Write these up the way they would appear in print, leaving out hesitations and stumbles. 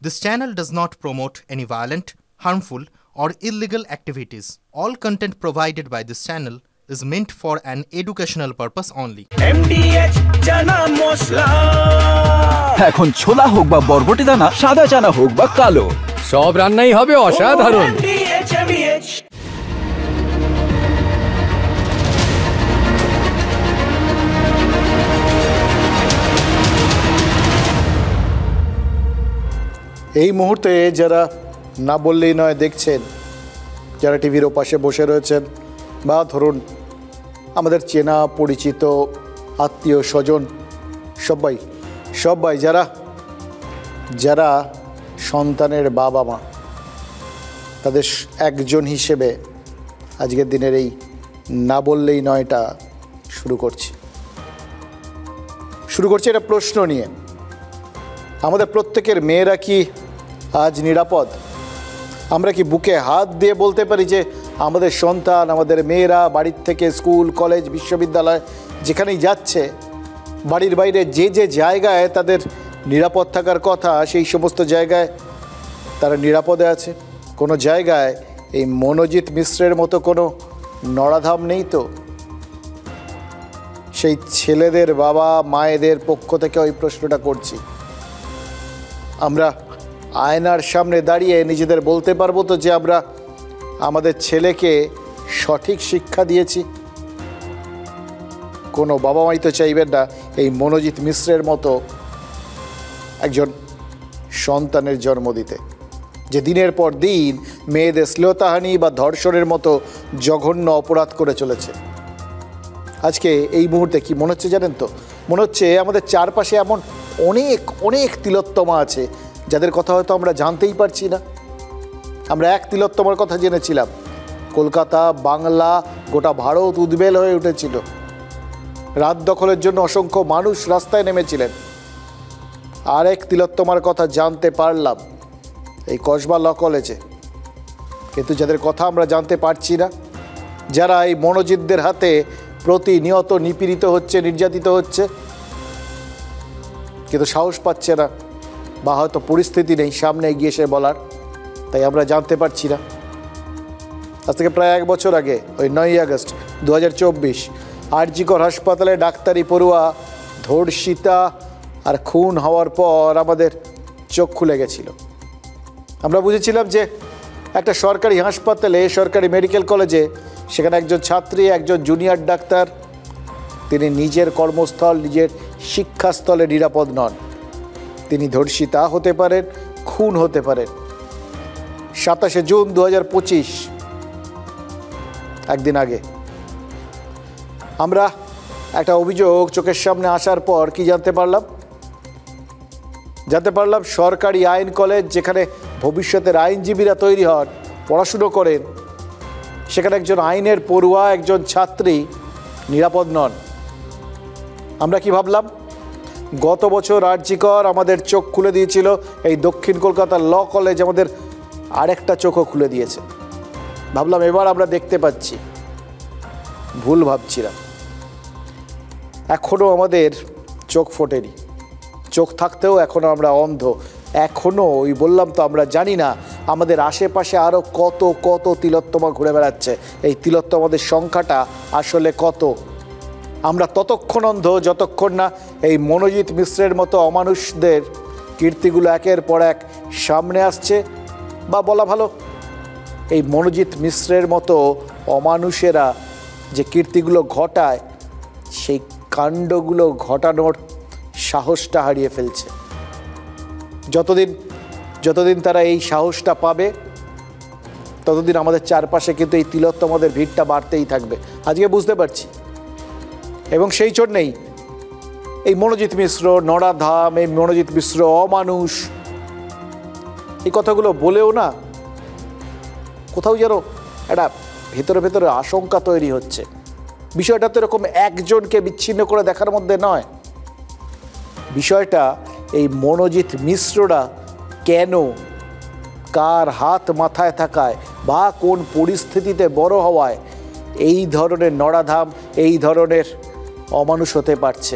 This channel does not promote any violent, harmful, or illegal activities. All content provided by this channel is meant for an educational purpose only. MDH chana masala এখন ছোলা হোক বা বরবটি দানা, সাদা চানা হোক বা কালো, সব রান্নাই হবে অসাধারণ। MDH এই মুহূর্তে যারা না বললেই নয় দেখছেন, যারা টিভির ওপাশে বসে রয়েছেন, বা ধরুন আমাদের চেনা পরিচিত আত্মীয় স্বজন সবাই যারা সন্তানের বাবা মা, তাদের একজন হিসেবে আজকের দিনের এই না বললেই নয়টা শুরু করছি একটা প্রশ্ন নিয়ে। আমাদের প্রত্যেকের মেয়েরা কি আজ নিরাপদ? আমরা কি বুকে হাত দিয়ে বলতে পারি যে আমাদের সন্তান, আমাদের মেয়েরা বাড়ির থেকে স্কুল, কলেজ, বিশ্ববিদ্যালয় যেখানেই যাচ্ছে, বাড়ির বাইরে যে যে জায়গায় তাদের নিরাপদ থাকার কথা, সেই সমস্ত জায়গায় তারা নিরাপদে আছে? কোনো জায়গায় এই মনোজিৎ মিশ্রের মতো কোনো নরাধাম নেই তো? সেই ছেলেদের বাবা মায়েদের পক্ষ থেকে ওই প্রশ্নটা করছি। আমরা আয়নার সামনে দাঁড়িয়ে নিজেদের বলতে পারবো তো যে আমরা আমাদের ছেলেকে সঠিক শিক্ষা দিয়েছি? কোনো বাবা মাই তো চাইবেন না এই মনোজিৎ মিশ্রের মতো একজন সন্তানের জন্ম দিতে, যে দিনের পর দিন মেয়েদের শ্লীলতাহানি বা ধর্ষণের মতো জঘন্য অপরাধ করে চলেছে। আজকে এই মুহূর্তে কি মনে হচ্ছে জানেন তো? মনে হচ্ছে আমাদের চারপাশে এমন অনেক তিলোত্তমা আছে যাদের কথা হয়তো আমরা জানতেই পারছি না। আমরা এক তিলোত্তমার কথা জেনেছিলাম, কলকাতা, বাংলা, গোটা ভারত উদ্বেল হয়ে উঠেছিল। রাত দখলের জন্য অসংখ্য মানুষ রাস্তায় নেমেছিলেন। আর এক তিলোত্তমার কথা জানতে পারলাম এই কসবা ল কলেজে। কিন্তু যাদের কথা আমরা জানতে পারছি না, যারা এই মনোজিতদের হাতে প্রতিনিয়ত নিপীড়িত হচ্ছে, নির্যাতিত হচ্ছে, কিন্তু সাহস পাচ্ছে না, বা হয়তো পরিস্থিতি নেই সামনে এগিয়ে এসে বলার, তাই আমরা জানতে পারছি না। আজ থেকে প্রায় 1 বছর আগে, ওই 9ই আগস্ট 2024, আরজিকর হাসপাতালে ডাক্তারি পড়ুয়া ধর্ষিতা আর খুন হওয়ার পর আমাদের চোখ খুলে গেছিল। আমরা বুঝেছিলাম যে একটা সরকারি হাসপাতালে, সরকারি মেডিকেল কলেজে, সেখানে একজন ছাত্রী, একজন জুনিয়র ডাক্তার, তিনি নিজের কর্মস্থল, নিজের শিক্ষাস্থলে নিরাপদ নন। তিনি ধর্ষিতা হতে পারেন, খুন হতে পারেন। 27শে জুন 2025, একদিন আগে আমরা একটা অভিযোগ চোখের সামনে আসার পর কি জানতে পারলাম সরকারি আইন কলেজ, যেখানে ভবিষ্যতের আইনজীবীরা তৈরি হন, পড়াশুনো করেন, সেখানে একজন আইনের পড়ুয়া, একজন ছাত্রী নিরাপদ নন। আমরা কি ভাবলাম? গত বছর আরজিকর আমাদের চোখ খুলে দিয়েছিল, এই দক্ষিণ কলকাতার ল কলেজ আমাদের আরেকটা চোখও খুলে দিয়েছে। ভাবলাম এবার আমরা দেখতে পাচ্ছি। ভুল ভাবছিলাম। এখনও আমাদের চোখ ফোটেনি। চোখ থাকতেও এখনও আমরা অন্ধ। এখনও ওই বললাম তো, আমরা জানি না আমাদের আশেপাশে আরও কত তিলোত্তমা ঘুরে বেড়াচ্ছে। এই তিলোত্তমাদের সংখ্যাটা আসলে কত? আমরা ততক্ষণ অন্ধ যতক্ষণ না এই মনোজিৎ মিশ্রের মতো অমানুষদের কীর্তিগুলো একের পর এক সামনে আসছে, বা বলা ভালো, এই মনোজিৎ মিশ্রের মতো অমানুষেরা যে কীর্তিগুলো ঘটায়, সেই কাণ্ডগুলো ঘটানোর সাহসটা হারিয়ে ফেলছে। যতদিন তারা এই সাহসটা পাবে, ততদিন আমাদের চারপাশে কিন্তু এই তিলোত্তমাদের ভিড়টা বাড়তেই থাকবে। আজকে বুঝতে পারছি। এবং সেই জন্যেই এই মনোজিৎ মিশ্র নরাধাম, এই মনোজিৎ মিশ্র অমানুষ, এই কথাগুলো বলেও না কোথাও যেন একটা ভেতরে আশঙ্কা তৈরি হচ্ছে। বিষয়টা তো এরকম একজনকে বিচ্ছিন্ন করে দেখার মধ্যে নয়। বিষয়টা এই মনোজিৎ মিশ্ররা কেন, কার হাত মাথায় থাকায়, বা কোন পরিস্থিতিতে বড় হওয়ায় এই ধরনের নরাধাম, এই ধরনের অমানুষ হতে পারছে,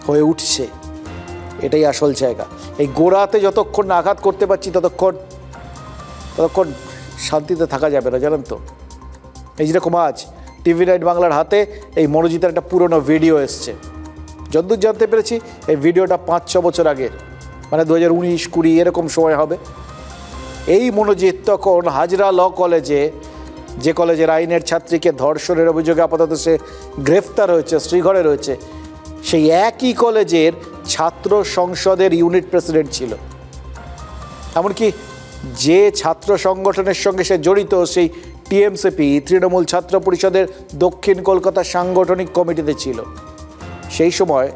হয়ে উঠছে, এটাই আসল জায়গা। এই গোড়াতে যতক্ষণ না আঘাত করতে পারছি ততক্ষণ শান্তিতে থাকা যাবে না, জানেন তো। এই যেরকম আজ TV9 বাংলার হাতে এই মনোজিতের একটা পুরনো ভিডিও এসছে। যতদূর জানতে পেরেছি এই ভিডিওটা 5-6 বছর আগের, মানে 2019-20 এরকম সময় হবে। এই মনোজিৎ তখন হাজরা ল কলেজে, যে কলেজের আইনের ছাত্রীকে ধর্ষণের অভিযোগে আপাতত সে গ্রেফতার হয়েছে, শ্রীঘরে রয়েছে, সেই একই কলেজের ছাত্র সংসদের ইউনিট প্রেসিডেন্ট ছিল। এমনকি যে ছাত্র সংগঠনের সঙ্গে সে জড়িত সেই TMCP তৃণমূল ছাত্র পরিষদের দক্ষিণ কলকাতা সাংগঠনিক কমিটিতে ছিল। সেই সময়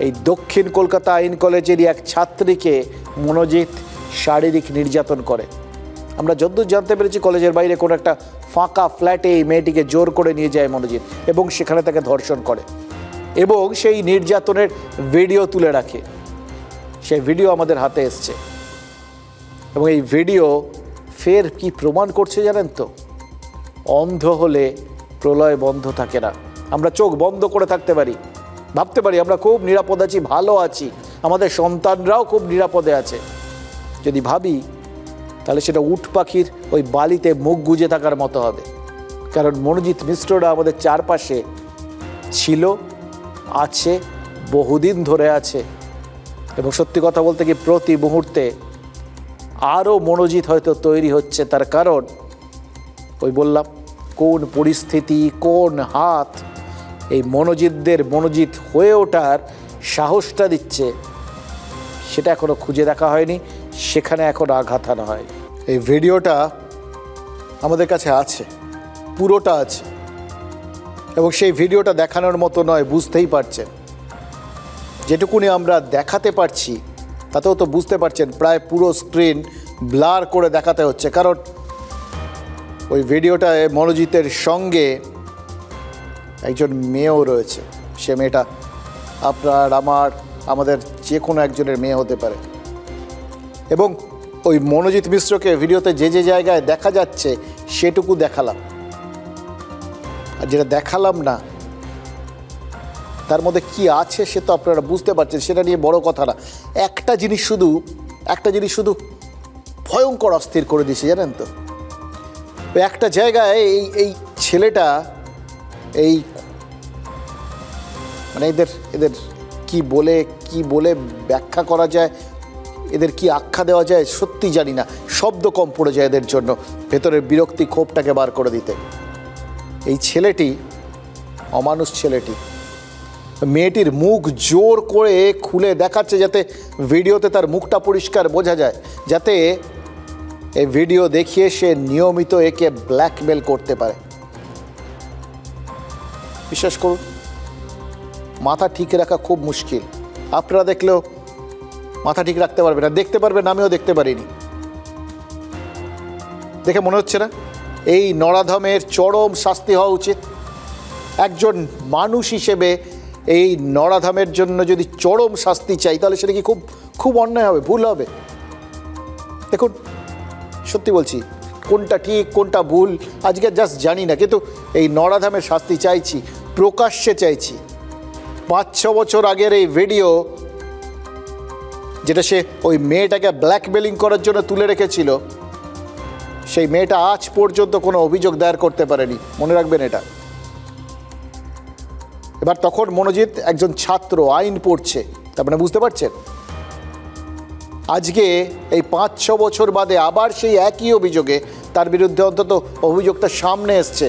এই দক্ষিণ কলকাতা আইন কলেজেরই এক ছাত্রীকে মনোজিৎ শারীরিক নির্যাতন করে। আমরা যতদূর জানতে পেরেছি কলেজের বাইরে কোনো একটা ফাঁকা ফ্ল্যাটে এই মেয়েটিকে জোর করে নিয়ে যায় মনোজিৎ এবং সেখানে তাকে ধর্ষণ করে এবং সেই নির্যাতনের ভিডিও তুলে রাখে। সেই ভিডিও আমাদের হাতে এসছে এবং এই ভিডিও ফের কি প্রমাণ করছে জানেন তো? অন্ধ হলে প্রলয় বন্ধ থাকে না। আমরা চোখ বন্ধ করে থাকতে পারি, ভাবতে পারি আমরা খুব নিরাপদ আছি, ভালো আছি, আমাদের সন্তানরাও খুব নিরাপদে আছে। যদি ভাবি তাহলে সেটা উট পাখির ওই বালিতে মুখ গুজে থাকার মতো হবে। কারণ মনোজিৎ মিশ্ররা আমাদের চারপাশে ছিল, আছে, বহুদিন ধরে আছে এবং সত্যি কথা বলতে কি প্রতি মুহূর্তে আরও মনোজিৎ হয়তো তৈরি হচ্ছে। তার কারণ ওই বললাম কোন পরিস্থিতি, কোন হাত এই মনোজিৎদের মনোজিৎ হয়ে ওঠার সাহসটা দিচ্ছে সেটা এখনও খুঁজে দেখা হয়নি, সেখানে এখন আঘাত আনা হয়। এই ভিডিওটা আমাদের কাছে আছে, পুরোটা আছে এবং সেই ভিডিওটা দেখানোর মতো নয়, বুঝতেই পারছেন। যেটুকুনি আমরা দেখাতে পারছি তাতেও তো বুঝতে পারছেন প্রায় পুরো স্ক্রিন ব্লার করে দেখাতে হচ্ছে। কারণ ওই ভিডিওটায় মনোজিতের সঙ্গে একজন মেয়েও রয়েছে। সে মেয়েটা আপনার, আমাদের যে কোনো একজনের মেয়ে হতে পারে। এবং ওই মনোজিৎ মিশ্রকে ভিডিওতে যে যে জায়গায় দেখা যাচ্ছে সেটুকু দেখালাম, আর যেটা দেখালাম না তার মধ্যে কি আছে সে তো আপনারা বুঝতে পারছেন, সেটা নিয়ে বড় কথা না। একটা জিনিস শুধু ভয়ঙ্কর অস্থির করে দিয়েছে, জানেন তো। ওই একটা জায়গায় এই ছেলেটা এই মানে এদের কি বলে ব্যাখ্যা করা যায়, এদের কি আখ্যা দেওয়া যায় সত্যি জানি না। শব্দ কম পড়ে যায় এদের জন্য ভেতরের বিরক্তি ক্ষোভটাকে বার করে দিতে। এই ছেলেটি, অমানুষ ছেলেটি, মেয়েটির মুখ জোর করে খুলে দেখাচ্ছে যাতে ভিডিওতে তার মুখটা পরিষ্কার বোঝা যায়, যাতে এই ভিডিও দেখিয়ে সে নিয়মিত একে ব্ল্যাকমেল করতে পারে। বিশ্বাস করুন, মাথা ঠিক রাখা খুব মুশকিল। আপনারা দেখলেও মাথা ঠিক রাখতে পারবে না, দেখতে পারবেন, আমিও দেখতে পারিনি। দেখে মনে হচ্ছে না এই নরাধমের চরম শাস্তি হওয়া উচিত? একজন মানুষ হিসেবে এই নরাধমের জন্য যদি চরম শাস্তি চাই তাহলে সেটা কি খুব খুব অন্যায় হবে, ভুল হবে? দেখুন, সত্যি বলছি, কোনটা ঠিক কোনটা ভুল আজকে জাস্ট জানি না, কিন্তু এই নরাধমের শাস্তি চাইছি, প্রকাশ্যে চাইছি। 5-6 বছর আগের এই ভিডিও যেটা সে ওই মেয়েটাকে ব্ল্যাকমেলিং করার জন্য তুলে রেখেছিল, সেই মেয়েটা আজ পর্যন্ত কোনো অভিযোগ দায়ের করতে পারেনি, মনে রাখবেন এটা। এবার তখন মনোজিৎ একজন ছাত্র, আইন পড়ছে, তার মানে বুঝতে পারছেন আজকে এই 5-6 বছর বাদে আবার সেই একই অভিযোগে তার বিরুদ্ধে অন্তত অভিযোগটা সামনে এসছে।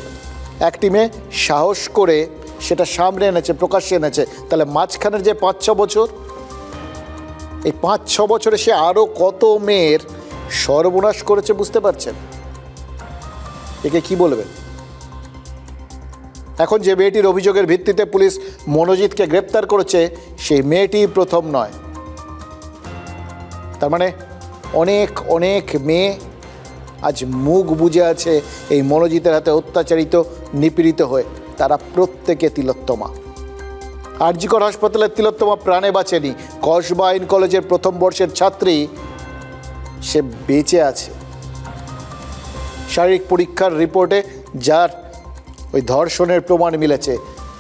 একটি মেয়ে সাহস করে সেটা সামনে এনেছে, প্রকাশ্যে এনেছে। তাহলে মাঝখানের যে 5-6 বছর, এই 5-6 বছরে সে আরও কত মেয়ের সর্বনাশ করেছে বুঝতে পারছেন? একে কি বলবেন? এখন যে মেয়েটির অভিযোগের ভিত্তিতে পুলিশ মনোজিৎকে গ্রেপ্তার করেছে সেই মেয়েটি প্রথম নয়। তার মানে অনেক অনেক মেয়ে আজ মুখ বুজে আছে এই মনোজিতের হাতে অত্যাচারিত, নিপীড়িত হয়ে। তারা প্রত্যেকে তিলোত্তমা। আর.জি. কর হাসপাতালের তিলোত্তমা প্রাণে বাঁচেনি। কসবা আইন কলেজের প্রথম বর্ষের ছাত্রী, সে বেঁচে আছে। শারীরিক পরীক্ষার রিপোর্টে যার ওই ধর্ষণের প্রমাণ মিলেছে,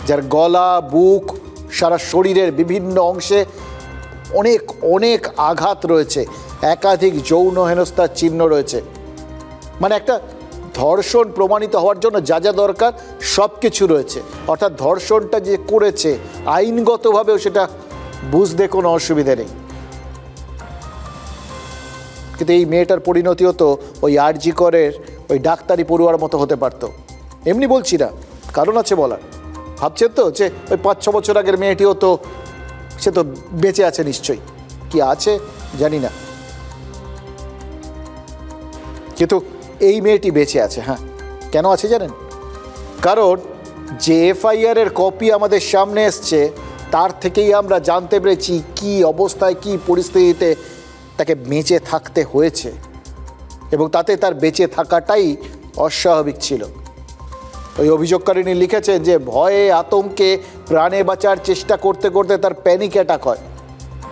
যার গলা, বুক, সারা শরীরের বিভিন্ন অংশে অনেক অনেক আঘাত রয়েছে, একাধিক যৌন হেনস্থার চিহ্ন রয়েছে। মানে একটা ধর্ষণ প্রমাণিত হওয়ার জন্য যা যা দরকার সব কিছু রয়েছে। অর্থাৎ ধর্ষণটা যে করেছে আইনগতভাবেও সেটা বুঝতে কোনো অসুবিধা নেই। কিন্তু এই মেয়েটার পরিণতি হতো ওই আরজি করের ওই ডাক্তারি পড়ুয়ার মতো হতে পারতো। এমনি বলছি না, কারণ আছে বলার। ভাবছেন তো যে ওই 5-6 বছর আগের মেয়েটিও তো সে তো বেঁচে আছে নিশ্চয়ই, কি আছে জানি না, কিন্তু এই মেয়েটি বেঁচে আছে। হ্যাঁ, কেন আছে জানেন? কারণ যে এফআইআর এর কপি আমাদের সামনে এসছে তার থেকেই আমরা জানতে পেরেছি কি অবস্থায় কি পরিস্থিতিতে তাকে বেঁচে থাকতে হয়েছে, এবং তাতে তার বেঁচে থাকাটাই অস্বাভাবিক ছিল। ওই অভিযোগকারিনী লিখেছেন যে ভয়ে আতঙ্কে প্রাণে বাঁচার চেষ্টা করতে করতে তার প্যানিক অ্যাটাক হয়,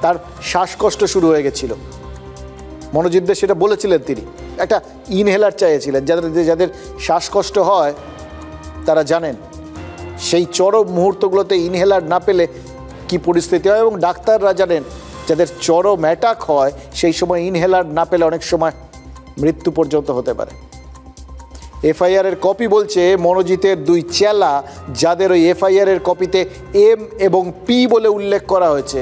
তার শ্বাসকষ্ট শুরু হয়ে গেছিল। মনোজিৎদের সেটা বলেছিলেন, তিনি একটা ইনহেলার চাইছিলেন। যাদের শ্বাসকষ্ট হয় তারা জানেন সেই চরম মুহূর্তগুলোতে ইনহেলার না পেলে কি পরিস্থিতি হয়, এবং ডাক্তাররা জানেন যাদের চরম অ্যাটাক হয় সেই সময় ইনহেলার না পেলে অনেক সময় মৃত্যু পর্যন্ত হতে পারে। এফআইআর এর কপি বলছে মনোজিতের 2 চেলা, যাদের ওই এফআইআর এর কপিতে এম এবং পি বলে উল্লেখ করা হয়েছে,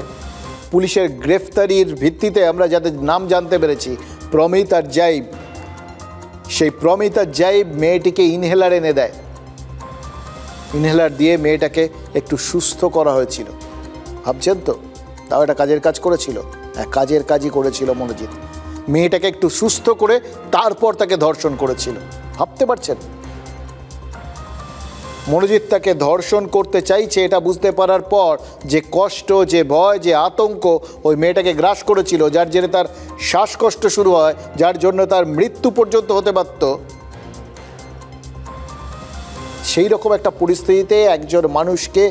পুলিশের গ্রেফতারির ভিত্তিতে আমরা যাদের নাম জানতে পেরেছি, প্রমিত আর জাইব, সেই প্রমিত আর জাইব মেয়েটিকে ইনহেলার এনে দেয়। ইনহেলার দিয়ে মেয়েটাকে একটু সুস্থ করা হয়েছিল। ভাবছেন তো, তাও একটা কাজের কাজ করেছিল। কাজের কাজই করেছিল মনোজিৎ। মেয়েটাকে একটু সুস্থ করে তারপর তাকে ধর্ষণ করেছিল। ভাবতে পারছেন? মনোজিৎ তাকে ধর্ষণ করতে চাইছে এটা বুঝতে পারার পর যে কষ্ট, যে ভয়, যে আতঙ্ক ওই মেয়েটাকে গ্রাস করেছিল, যার জেরে তার শ্বাসকষ্ট শুরু হয়, যার জন্য তার মৃত্যু পর্যন্ত হতে পারত, সেই রকম একটা পরিস্থিতিতে একজন মানুষকে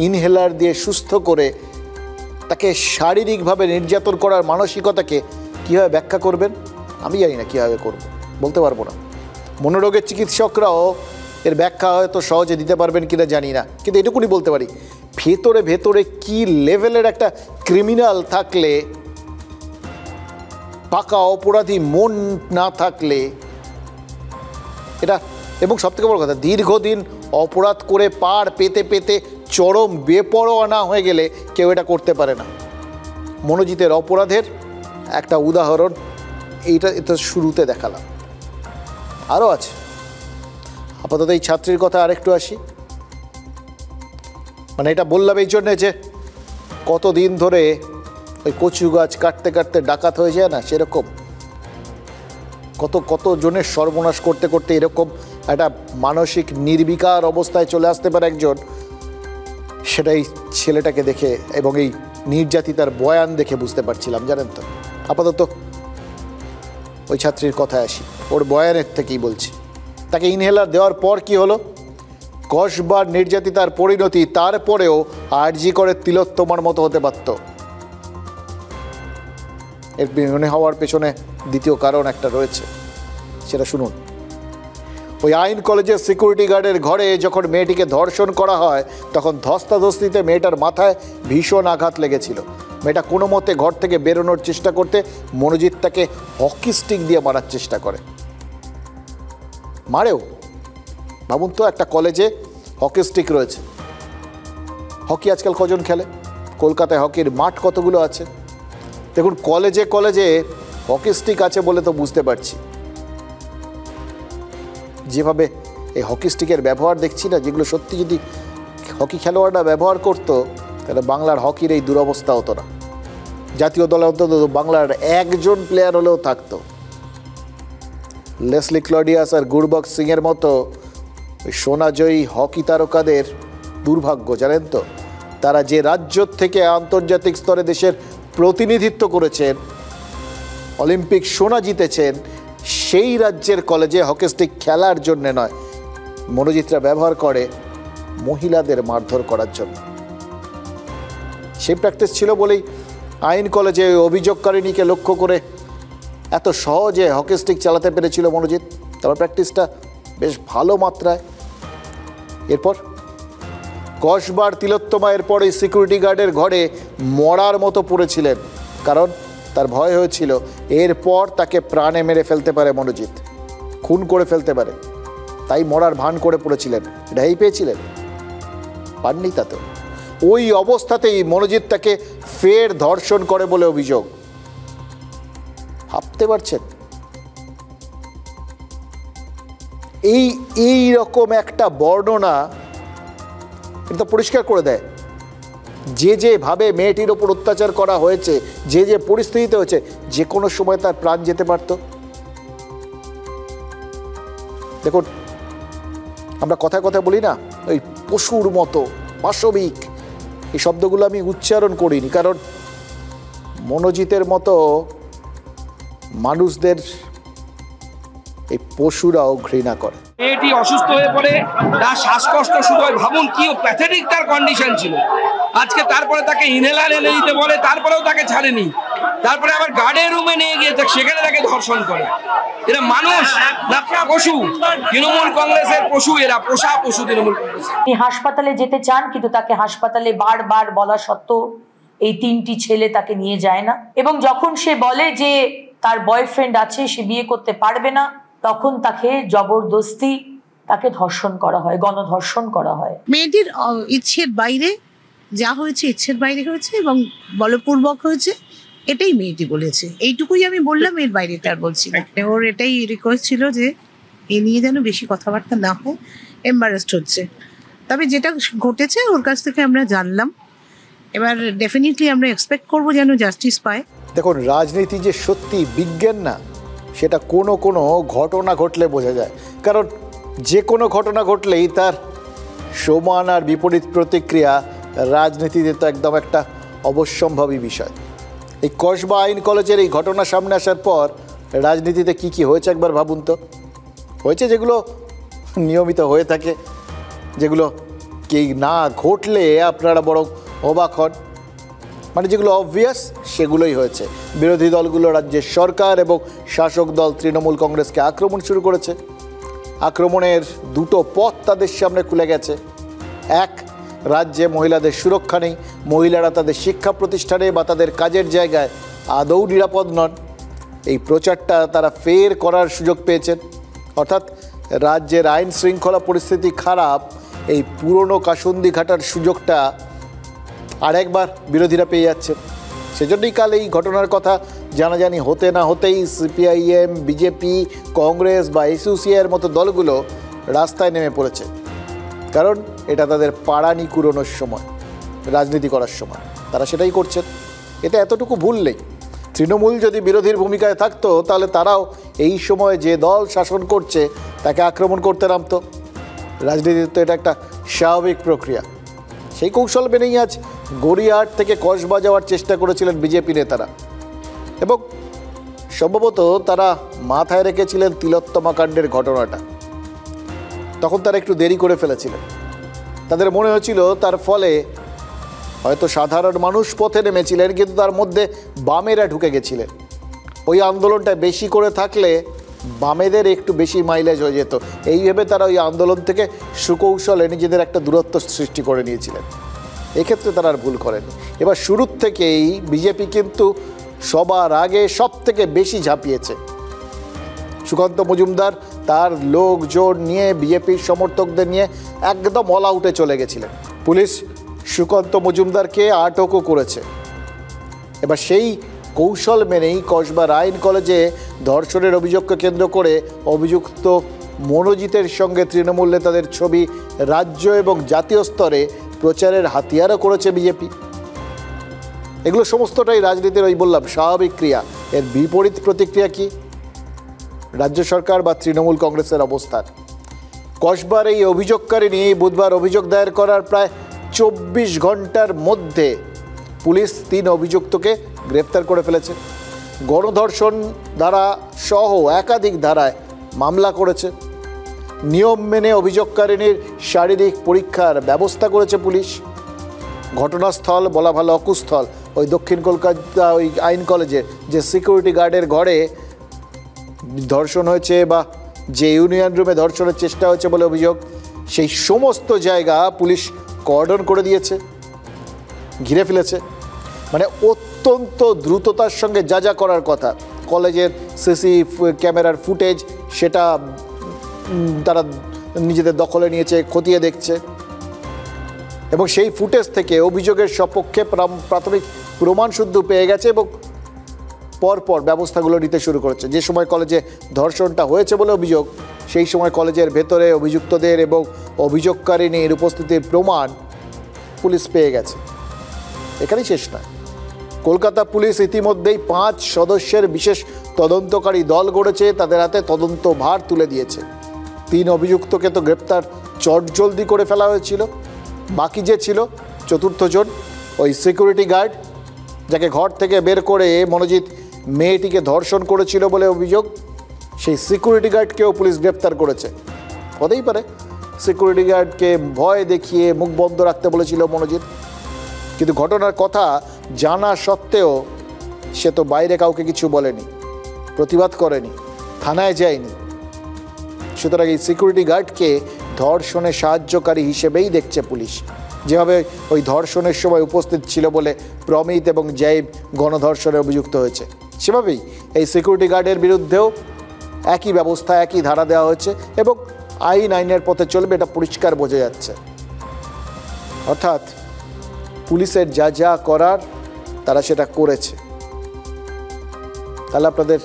ইনহেলার দিয়ে সুস্থ করে তাকে শারীরিকভাবে নির্যাতন করার মানসিকতাকে কীভাবে ব্যাখ্যা করবেন? আমি জানি না কীভাবে করব, বলতে পারবো না। মনোরোগের চিকিৎসকরাও এর ব্যাখ্যা হয়তো সহজে দিতে পারবেন কিনা জানি না, কিন্তু এটুকুনি বলতে পারি, ভেতরে ভেতরে কি লেভেলের একটা ক্রিমিনাল থাকলে, পাকা অপরাধী মন না থাকলে এটা, এবং সবথেকে বড় কথা, দীর্ঘদিন অপরাধ করে পার পেতে পেতে চরম বেপরোয়া না হয়ে গেলে কেউ এটা করতে পারে না। মনোজিতের অপরাধের একটা উদাহরণ এটা শুরুতে দেখালাম, আরও আছে। আপাতত এই ছাত্রীর কথা আরেকটু আসি। মানে এটা বললাম এই জন্যে যে কতদিন ধরে ওই কচু গাছ কাটতে কাটতে ডাকাত হয়ে যায় না, সেরকম কত জনের সর্বনাশ করতে করতে এরকম একটা মানসিক নির্বিকার অবস্থায় চলে আসতে পারে একজন, সেটাই ছেলেটাকে দেখে এবং এই নির্যাতিতার বয়ান দেখে বুঝতে পারছিলাম, জানেন তো। আপাতত ওই ছাত্রীর কথায় আসি, ওর বয়ানের থেকেই বলছি। তাকে ইনহেলার দেওয়ার পর কি হলো? কসবার নির্যাতিতার পরিণতি তারপরেও আরজি করে তিলোত্তমার মতো হতে পারত। এর মনে হওয়ার পেছনে দ্বিতীয় কারণ একটা রয়েছে, সেটা শুনুন। ওই আইন কলেজের সিকিউরিটি গার্ডের ঘরে যখন মেয়েটিকে ধর্ষণ করা হয় তখন ধস্তাধস্তিতে মেয়েটার মাথায় ভীষণ আঘাত লেগেছিল। মেয়েটা কোনো মতে ঘর থেকে বেরোনোর চেষ্টা করতে মনোজিৎ তাকে হকি স্টিক দিয়ে মারার চেষ্টা করে, মারেও। ভাবুন তো, একটা কলেজে হকি স্টিক রয়েছে। হকি আজকাল কজন খেলে? কলকাতায় হকির মাঠ কতগুলো আছে দেখুন। কলেজে কলেজে হকি স্টিক আছে বলে তো বুঝতে পারছি। যেভাবে এই হকি স্টিকের ব্যবহার দেখছি না, যেগুলো সত্যি যদি হকি খেলোয়াড়রা ব্যবহার করতো তাহলে বাংলার হকির এই দুরবস্থা হতো না। জাতীয় দলে অন্তত বাংলার একজন প্লেয়ার হলেও থাকতো। লেসলি ক্লডিয়াস আর গুরবক্স সিংয়ের মতো ওই সোনাজয়ী হকি তারকাদের দুর্ভাগ্য, জানেন তো। তারা যে রাজ্য থেকে আন্তর্জাতিক স্তরে দেশের প্রতিনিধিত্ব করেছেন, অলিম্পিক সোনা জিতেছেন, সেই রাজ্যের কলেজে হকি স্টিক খেলার জন্যে নয়, মনোজিতরা ব্যবহার করে মহিলাদের মারধর করার জন্য। সেই প্র্যাকটিস ছিল বলেই আইন কলেজে অভিযোগকারিণীকে লক্ষ্য করে এত সহজে হকি স্টিক চালাতে পেরেছিল মনোজিৎ। তারপর প্র্যাকটিসটা বেশ ভালো মাত্রায়। এরপর কসবার তিলোত্তমা এরপরে সিকিউরিটি গার্ডের ঘরে মরার মতো পড়েছিলেন, কারণ তার ভয় হয়েছিল এরপর তাকে প্রাণে মেরে ফেলতে পারে মনোজিৎ, খুন করে ফেলতে পারে, তাই মরার ভান করে পড়েছিলেন। রেহাই পেয়েছিলেন? পাননি। তাতে ওই অবস্থাতেই মনোজিৎ তাকে ফের ধর্ষণ করে বলে অভিযোগ। ভাবতে পারছেন? এই রকম একটা বর্ণনা এটা পরিষ্কার করে দেয় যেভাবে মেয়েটির ওপর অত্যাচার করা হয়েছে, যে পরিস্থিতিতে হয়েছে, যে কোনো সময় তার প্রাণ যেতে পারত। দেখুন, আমরা কথায় কথায় বলি না ওই পশুর মতো, পাশবিক, এই শব্দগুলো আমি উচ্চারণ করিনি, কারণ মনোজিতের মতো মানুষদের এই পশুরাও ঘৃণা করে। মেয়েটি অসুস্থ হয়ে পড়ে, তার শ্বাসকষ্ট শুরু হয়। ভাবুন কি প্যাথেটিক তার কন্ডিশন ছিল। আজকে তারপরে তাকে ইনহেলার এনে দিতে বলে, তারপরেও তাকে ছাড়েনি। তারপরে আবার গার্ডের রুমে নিয়ে গিয়ে সেখানে তাকে ধর্ষণ করে। এরা মানুষ না পশু? তৃণমূল কংগ্রেসের পশু এরা, পোষা পশু তৃণমূল কংগ্রেস। তিনি হাসপাতালে যেতে চান, কিন্তু তাকে হাসপাতালে বারবার বলা সত্ত্বেও এই তিনটি ছেলে তাকে নিয়ে যায় না। এবং যখন সে বলে যে তার বয়ফ্রেন্ড আছে, সে বিয়ে করতে পারবে না, তখন তাকে জবরদস্তি তাকে ধর্ষণ করা হয়, গণধর্ষণ করা হয়। মেয়েটির ইচ্ছের বাইরে যা হয়েছে, ইচ্ছের বাইরে হয়েছে এবং বলপূর্বক হয়েছে, এটাই মেয়েটি বলেছে। এইটুকুই আমি বললাম, এর বাইরেটা আর বলছি না। ওর এটাই রিকোয়েস্ট ছিল যে এ নিয়ে যেন বেশি কথাবার্তা না হয়, এম্বারেসড হচ্ছে। তবে যেটা ঘটেছে ওর কাছ থেকে আমরা জানলাম, এবার ডেফিনেটলি আমরা এক্সপেক্ট করবো যেন জাস্টিস পায়। দেখুন, রাজনীতি যে সত্যি বিজ্ঞান না, সেটা কোনো ঘটনা ঘটলে বোঝা যায়। কারণ যে কোনো ঘটনা ঘটলেই তার সমান আর বিপরীত প্রতিক্রিয়া রাজনীতিতে তো একদম একটা অবশ্যম্ভাবী বিষয়। এই কসবা আইন কলেজের এই ঘটনা সামনে আসার পর রাজনীতিতে কি হয়েছে একবার ভাবুন তো। হয়েছে যেগুলো নিয়মিত হয়ে থাকে, যেগুলো কি না ঘটলে আপনারা বরং অবাক হন, মানে যেগুলো অবভিয়াস সেগুলোই হয়েছে। বিরোধী দলগুলো রাজ্যের সরকার এবং শাসক দল তৃণমূল কংগ্রেসকে আক্রমণ শুরু করেছে। আক্রমণের দুটো পথ তাদের সামনে খুলে গেছে। এক, রাজ্যে মহিলাদের সুরক্ষা নেই, মহিলারা তাদের শিক্ষা প্রতিষ্ঠানে বা তাদের কাজের জায়গায় আদৌ নিরাপদ নন। এই প্রচারটা তারা ফের করার সুযোগ পেয়েছেন, অর্থাৎ রাজ্যের আইন শৃঙ্খলা পরিস্থিতি খারাপ, এই পুরনো কাসুন্দি ঘাটার সুযোগটা আরেকবার বিরোধীরা পেয়ে যাচ্ছে। সেজন্যই কাল এই ঘটনার কথা জানাজানি হতে না হতেই সিপিআইএম, বিজেপি, কংগ্রেস বা এসইউসিআইয়ের মতো দলগুলো রাস্তায় নেমে পড়েছে। কারণ এটা তাদের পাড়ানি কুড়োনোর সময়, রাজনীতি করার সময় তারা সেটাই করছেন। এতে এতটুকু ভুল নেই। তৃণমূল যদি বিরোধীর ভূমিকায় থাকতো তাহলে তারাও এই সময় যে দল শাসন করছে তাকে আক্রমণ করতে নামতো। রাজনীতিতে তো এটা একটা স্বাভাবিক প্রক্রিয়া। সেই কৌশল মেনেই আজ গড়িয়াহাট থেকে কসবা যাওয়ার চেষ্টা করেছিলেন বিজেপি নেতারা, এবং সম্ভবত তারা মাথায় রেখেছিলেন তিলোত্তমা কাণ্ডের ঘটনাটা। তখন তারা একটু দেরি করে ফেলেছিলেন। তাদের মনে হয়েছিল তার ফলে হয়তো সাধারণ মানুষ পথে নেমেছিলেন, কিন্তু তার মধ্যে বামেরা ঢুকে গেছিলেন। ওই আন্দোলনটা বেশি করে থাকলে বামেদের একটু বেশি মাইলেজ হয়ে যেত। এই ভেবে তারা ওই আন্দোলন থেকে সুকৌশলে নিজেদের একটা দূরত্ব সৃষ্টি করে নিয়েছিলেন। এক্ষেত্রে তারা আর ভুল করেন। এবার শুরুর থেকেই বিজেপি কিন্তু সবার আগে সব থেকে বেশি ঝাঁপিয়েছে। সুকান্ত মজুমদার তার লোকজন নিয়ে, বিজেপির সমর্থকদের নিয়ে একদম অল আউটে চলে গেছিলেন। পুলিশ সুকান্ত মজুমদারকে আটকও করেছে। এবার সেই কৌশল মেনেই কসবার আইন কলেজে ধর্ষণের অভিযোগকে কেন্দ্র করে অভিযুক্ত মনোজিতের সঙ্গে তৃণমূল নেতাদের ছবি রাজ্য এবং জাতীয় স্তরে প্রচারের হাতিয়ারও করেছে বিজেপি। এগুলো সমস্তটাই রাজনীতির ওই বললাম স্বাভাবিক ক্রিয়া। এর বিপরীত প্রতিক্রিয়া কি? রাজ্য সরকার বা তৃণমূল কংগ্রেসের অবস্থান। কসবার এই অভিযোগকারী নিয়ে বুধবার অভিযোগ দায়ের করার প্রায় 24 ঘন্টার মধ্যে পুলিশ 3 অভিযুক্তকে গ্রেফতার করে ফেলেছে। গণধর্ষণ ধারা সহ একাধিক ধারায় মামলা করেছে। নিয়ম মেনে অভিযোগকারিনীর শারীরিক পরীক্ষার ব্যবস্থা করেছে পুলিশ। ঘটনাস্থল বলা ভালো অকুস্থল, ওই দক্ষিণ কলকাতা ওই আইন কলেজে যে সিকিউরিটি গার্ডের ঘরে ধর্ষণ হয়েছে বা যে ইউনিয়ন রুমে ধর্ষণের চেষ্টা হয়েছে বলে অভিযোগ, সেই সমস্ত জায়গা পুলিশ কর্ডন করে দিয়েছে, ঘিরে ফেলেছে। মানে অত্যন্ত দ্রুততার সঙ্গে যা যা করার কথা, কলেজের সিসি ক্যামেরার ফুটেজ সেটা তারা নিজেদের দখলে নিয়েছে, খতিয়ে দেখছে, এবং সেই ফুটেজ থেকে অভিযোগের সপক্ষে প্রাথমিক প্রমাণ শুদ্ধ পেয়ে গেছে এবং পরপর ব্যবস্থাগুলো নিতে শুরু করেছে। যে সময় কলেজে ধর্ষণটা হয়েছে বলে অভিযোগ, সেই সময় কলেজের ভেতরে অভিযুক্তদের এবং অভিযোগকারিনীর উপস্থিতির প্রমাণ পুলিশ পেয়ে গেছে। এখানেই শেষ নয়, কলকাতা পুলিশ ইতিমধ্যেই 5 সদস্যের বিশেষ তদন্তকারী দল গড়েছে, তাদের হাতে তদন্ত ভার তুলে দিয়েছে। 3 অভিযুক্তকে তো গ্রেপ্তার চটজলদি করে ফেলা হয়েছিল, বাকি যে ছিল 4র্থ জন, ওই সিকিউরিটি গার্ড যাকে ঘর থেকে বের করে মনোজিৎ মেয়েটিকে ধর্ষণ করেছিল বলে অভিযোগ, সেই সিকিউরিটি গার্ডকেও পুলিশ গ্রেপ্তার করেছে। হতেই পারে সিকিউরিটি গার্ডকে ভয় দেখিয়ে মুখ বন্ধ রাখতে বলেছিল মনোজিৎ, কিন্তু ঘটনার কথা জানা সত্ত্বেও সে তো বাইরে কাউকে কিছু বলেনি, প্রতিবাদ করেনি, থানায় যায়নি। সুতরাং এই সিকিউরিটি গার্ডকে ধর্ষণে সাহায্যকারী হিসেবেই দেখছে পুলিশ। যেভাবে ওই ধর্ষণের সময় উপস্থিত ছিল বলে প্রমিত এবং জাইব গণধর্ষণে অভিযুক্ত হয়েছে, সেভাবেই এই সিকিউরিটি গার্ডের বিরুদ্ধেও একই ব্যবস্থা, একই ধারা দেওয়া হয়েছে এবং আইনের পথে চলবে, এটা পরিষ্কার বোঝা যাচ্ছে। অর্থাৎ পুলিশের যা যা করার তারা সেটা করেছে। তাহলে আপনাদের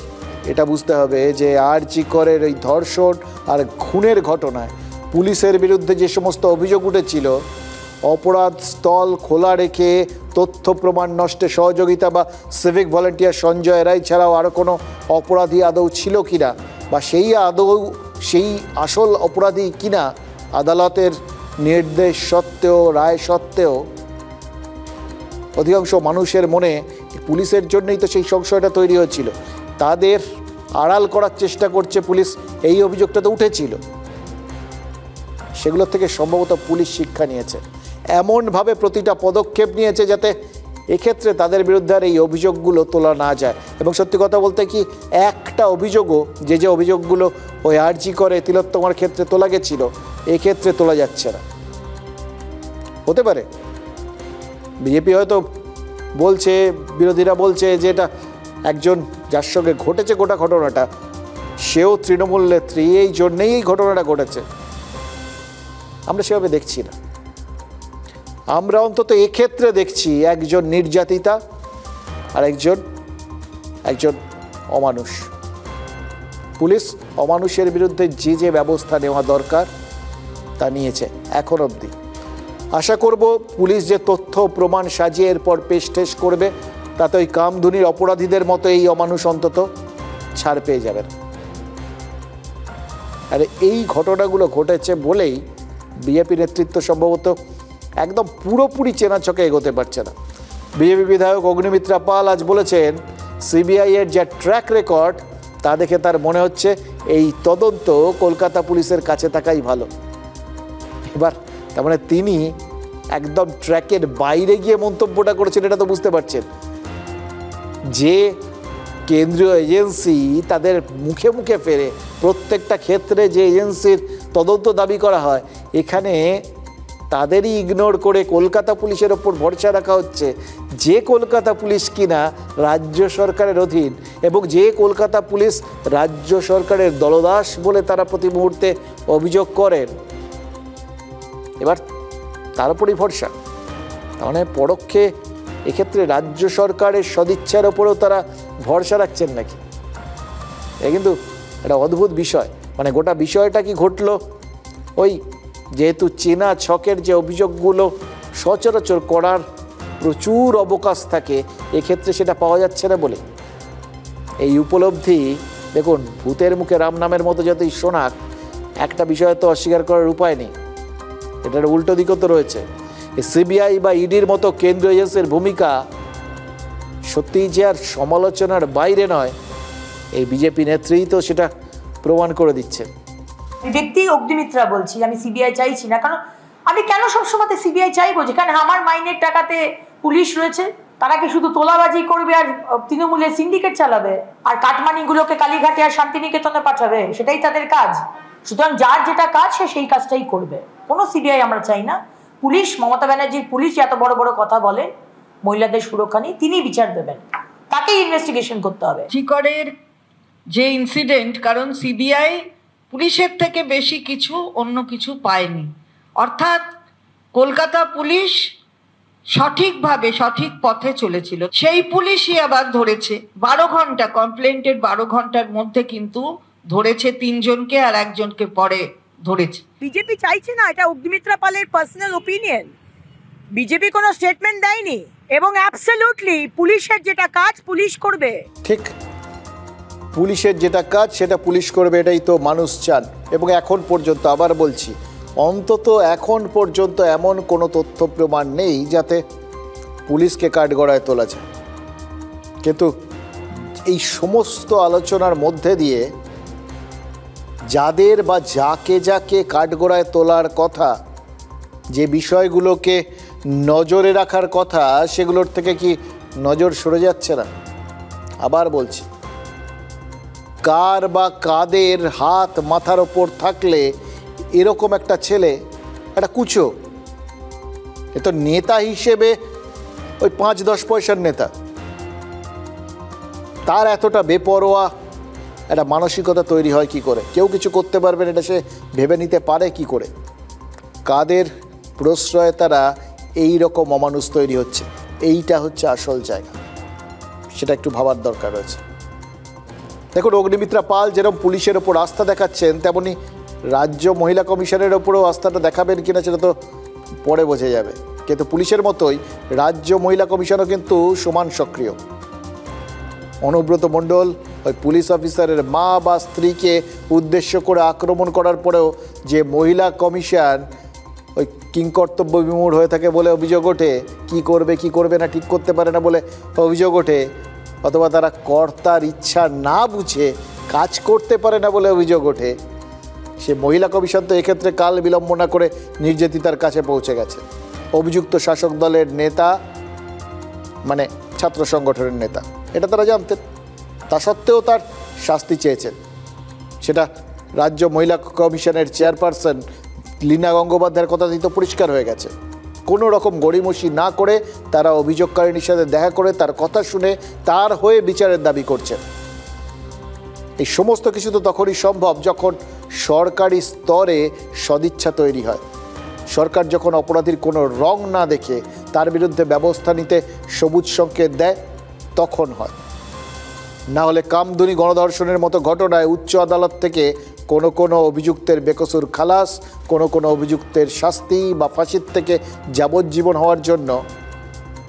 এটা বুঝতে হবে যে আরজি করের এই ধর্ষণ আর খুনের ঘটনায় পুলিশের বিরুদ্ধে যে সমস্ত অভিযোগ উঠেছিল, অপরাধ স্থল খোলা রেখে তথ্য প্রমাণ নষ্টে সহযোগিতা বা সিভিক ভলেন্টিয়ার সঞ্জয় রায় ছাড়াও আরও কোনো অপরাধী আদৌ ছিল কিনা, বা সেই আসল অপরাধী কিনা, আদালতের নির্দেশ সত্ত্বেও, রায় সত্ত্বেও অধিকাংশ মানুষের মনে পুলিশের জন্যই তো সেই সংশয়টা তৈরি হয়েছিল। তাদের আড়াল করার চেষ্টা করছে পুলিশ, এই অভিযোগটা তো উঠেছিল। সেগুলোর থেকে সম্ভবত পুলিশ শিক্ষা নিয়েছে, এমনভাবে প্রতিটা পদক্ষেপ নিয়েছে যাতে এক্ষেত্রে তাদের বিরুদ্ধে আর এই অভিযোগগুলো তোলা না যায়। এবং সত্যি কথা বলতে কি, একটা অভিযোগও যে অভিযোগগুলো ওই আরজি করে তিলোত্তমার ক্ষেত্রে তোলা গেছিল, এক্ষেত্রে তোলা যাচ্ছে না। হতে পারে বিজেপি হয়তো বলছে, বিরোধীরা বলছে যে এটা একজন যার সঙ্গে ঘটেছে গোটা ঘটনাটা, সেও তৃণমূল নেত্রী, এই জন্যেই এই ঘটনাটা ঘটেছে। আমরা সেভাবে দেখছি না। আমরা অন্তত এক্ষেত্রে দেখছি একজন নির্যাতিতা আর একজন অমানুষ। পুলিশ অমানুষের বিরুদ্ধে যে ব্যবস্থা নেওয়া দরকার তা নিয়েছে এখন অবধি। আশা করব পুলিশ যে তথ্য প্রমাণ সাজিয়ে এরপর পেশ টেশ করবে, তাতে ওই কামধুনির অপরাধীদের মতো এই অমানুষ অন্তত ছাড় পেয়ে যাবেন। আর এই ঘটনাগুলো ঘটেছে বলেই বিজেপি নেতৃত্ব সম্ভবত একদম পুরোপুরি চেনা ছকে এগোতে পারছে না। বিজেপি বিধায়ক অগ্নিমিত্রা পাল আজ বলেছেন, সিবিআই এর যা ট্র্যাক রেকর্ড তা দেখে তার মনে হচ্ছে এই তদন্ত কলকাতা পুলিশের কাছে থাকাই ভালো। এবার তার মানে তিনি একদম ট্র্যাকের বাইরে গিয়ে মন্তব্যটা করেছেন, এটা তো বুঝতে পারছেন। যে কেন্দ্রীয় এজেন্সি তাদের মুখে মুখে ফেরে, প্রত্যেকটা ক্ষেত্রে যে এজেন্সির তদন্ত দাবি করা হয়, এখানে তাদেরই ইগনোর করে কলকাতা পুলিশের ওপর ভরসা রাখা হচ্ছে, যে কলকাতা পুলিশ কিনা রাজ্য সরকারের অধীন এবং যে কলকাতা পুলিশ রাজ্য সরকারের দলদাস বলে তারা প্রতি মুহূর্তে অভিযোগ করেন। এবার তার উপরই ভরসা, মানে পরোক্ষে এক্ষেত্রে রাজ্য সরকারের সদিচ্ছার ওপরেও তারা ভরসা রাখছেন নাকি? এ কিন্তু একটা অদ্ভুত বিষয়। মানে গোটা বিষয়টা কি ঘটলো, ওই যেহেতু চেনা ছকের যে অভিযোগগুলো সচরাচর করার প্রচুর অবকাশ থাকে, এক্ষেত্রে সেটা পাওয়া যাচ্ছে না বলে এই উপলব্ধি। দেখুন, ভূতের মুখে রাম নামের মতো যতই শোনাক, একটা বিষয় তো অস্বীকার করার উপায় নেই, এটার উল্টো দিকও তো রয়েছে। সিবিআই বা ইডির মতো কেন্দ্রীয় এজেন্সির ভূমিকা সত্যিই যে আর সমালোচনার বাইরে নয়, এই বিজেপি নেত্রী তো সেটা প্রমাণ করে দিচ্ছে। ব্যক্তি অগ্নিমিত্রা বলছি, আমি সিবিআই চাইছি না। কারণ আমি কেন সবসময় সিবিআই চাইবো, যেখানে আমার মাইনের টাকাতে পুলিশ রয়েছে? তারা কি শুধু তোলাবাজি করবে আর তৃণমূলের সিন্ডিকেট চালাবে আর কাটমানিগুলোকে কালীঘাটে আর শান্তিনিকেতনে পাঠাবে? সেটাই তাদের কাজ। সুতরাং যার যেটা কাজ সে সেই কাজটাই করবে। কোনো সিবিআই আমরা চাই না। পুলিশ, মমতা ব্যানার্জির পুলিশ এত বড় বড় কথা বলে মহিলাদের সুরক্ষা নিয়ে, তিনি বিচার দেবেন, তাকেই ইনভেস্টিগেশন করতে হবে। চিকরের যে ইনসিডেন্ট, কারণ সিবিআই পুলিশের থেকে বেশি কিছু অন্য কিছু পায়নি, অর্থাৎ কলকাতা পুলিশ সঠিকভাবে সঠিক পথে চলেছিল, সেই পুলিশই আবার ধরেছে 12 ঘন্টা, কমপ্লেন্টের 12 ঘন্টার মধ্যে কিন্তু ধরেছে 3 জনকে আর 1 জনকে পরে ধরেছে। বিজেপি চাইছে না, এটা অগ্নিমিত্রা পালের পার্সোনাল ওপিনিয়ন, বিজেপি কোনো স্টেটমেন্ট দেয়নি, এবং অ্যাবসলিউটলি পুলিশের যেটা কাজ পুলিশ করবে। ঠিক, পুলিশের যেটা কাজ সেটা পুলিশ করবে, এটাই তো মানুষ চান। এবং এখন পর্যন্ত, আবার বলছি, অন্তত এখন পর্যন্ত এমন কোনো তথ্য প্রমাণ নেই যাতে পুলিশকে কাঠগড়ায় তোলা যায়। কিন্তু এই সমস্ত আলোচনার মধ্যে দিয়ে যাদের বা যাকে যাকে কাঠগড়ায় তোলার কথা, যে বিষয়গুলোকে নজরে রাখার কথা, সেগুলোর থেকে কি নজর সরে যাচ্ছে না? আবার বলছি, কার বা কাদের হাত মাথার ওপর থাকলে এরকম একটা ছেলে, একটা কুচো, এ তো নেতা হিসেবে ওই 5-10 পয়সার নেতা, তার এতটা বেপরোয়া একটা মানসিকতা তৈরি হয় কি করে? কেউ কিছু করতে পারবেন এটা সে ভেবে নিতে পারে কি করে? কাদের প্রশ্রয়ে তারা এই রকম অমানুষ তৈরি হচ্ছে, এইটা হচ্ছে আসল জায়গা, সেটা একটু ভাবার দরকার রয়েছে। দেখুন, অগ্নিমিত্রা পাল যেরকম পুলিশের ওপর আস্থা দেখাচ্ছেন, তেমনি রাজ্য মহিলা কমিশনের ওপরেও আস্থাটা দেখাবেন কিনা সেটা তো পরে বোঝা যাবে। কিন্তু পুলিশের মতোই রাজ্য মহিলা কমিশনও কিন্তু সমান সক্রিয়। অনুব্রত মণ্ডল ওই পুলিশ অফিসারের মা বা স্ত্রীকে উদ্দেশ্য করে আক্রমণ করার পরেও যে মহিলা কমিশন ওই কিংকর্তব্য বিমূঢ় হয়ে থাকে বলে অভিযোগ ওঠে, কি করবে কি করবে না ঠিক করতে পারে না বলে অভিযোগ ওঠে, অথবা তারা কর্তার ইচ্ছা না বুঝে কাজ করতে পারে না বলে অভিযোগ ওঠে, সে মহিলা কমিশন তো এক্ষেত্রে কাল বিলম্ব না করে নির্যাতিতার কাছে পৌঁছে গেছে। অভিযুক্ত শাসক দলের নেতা, মানে ছাত্র সংগঠনের নেতা, এটা তারা জানতেন, তা সত্ত্বেও তার শাস্তি চেয়েছেন। সেটা রাজ্য মহিলা কমিশনের চেয়ারপারসন লীনা গঙ্গোপাধ্যায়ের কথাতেই তো পরিষ্কার হয়ে গেছে। কোনো রকম গড়িমসি না করে তারা অভিযোগকারিনীর সাথে দেখা করে তার কথা শুনে তার হয়ে বিচারের দাবি করছেন। এই সমস্ত কিছু তো তখনই সম্ভব যখন সরকারি স্তরে সদিচ্ছা তৈরি হয়, সরকার যখন অপরাধীর কোনো রং না দেখে তার বিরুদ্ধে ব্যবস্থা নিতে সবুজ সংকেত দেয়, তখন হয়। না হলে কামদুনি গণধর্ষণের মতো ঘটনায় উচ্চ আদালত থেকে কোনো অভিযুক্তের বেকসুর খালাস, কোনো অভিযুক্তের শাস্তি বা ফাঁসির থেকে যাবজ্জীবন হওয়ার জন্য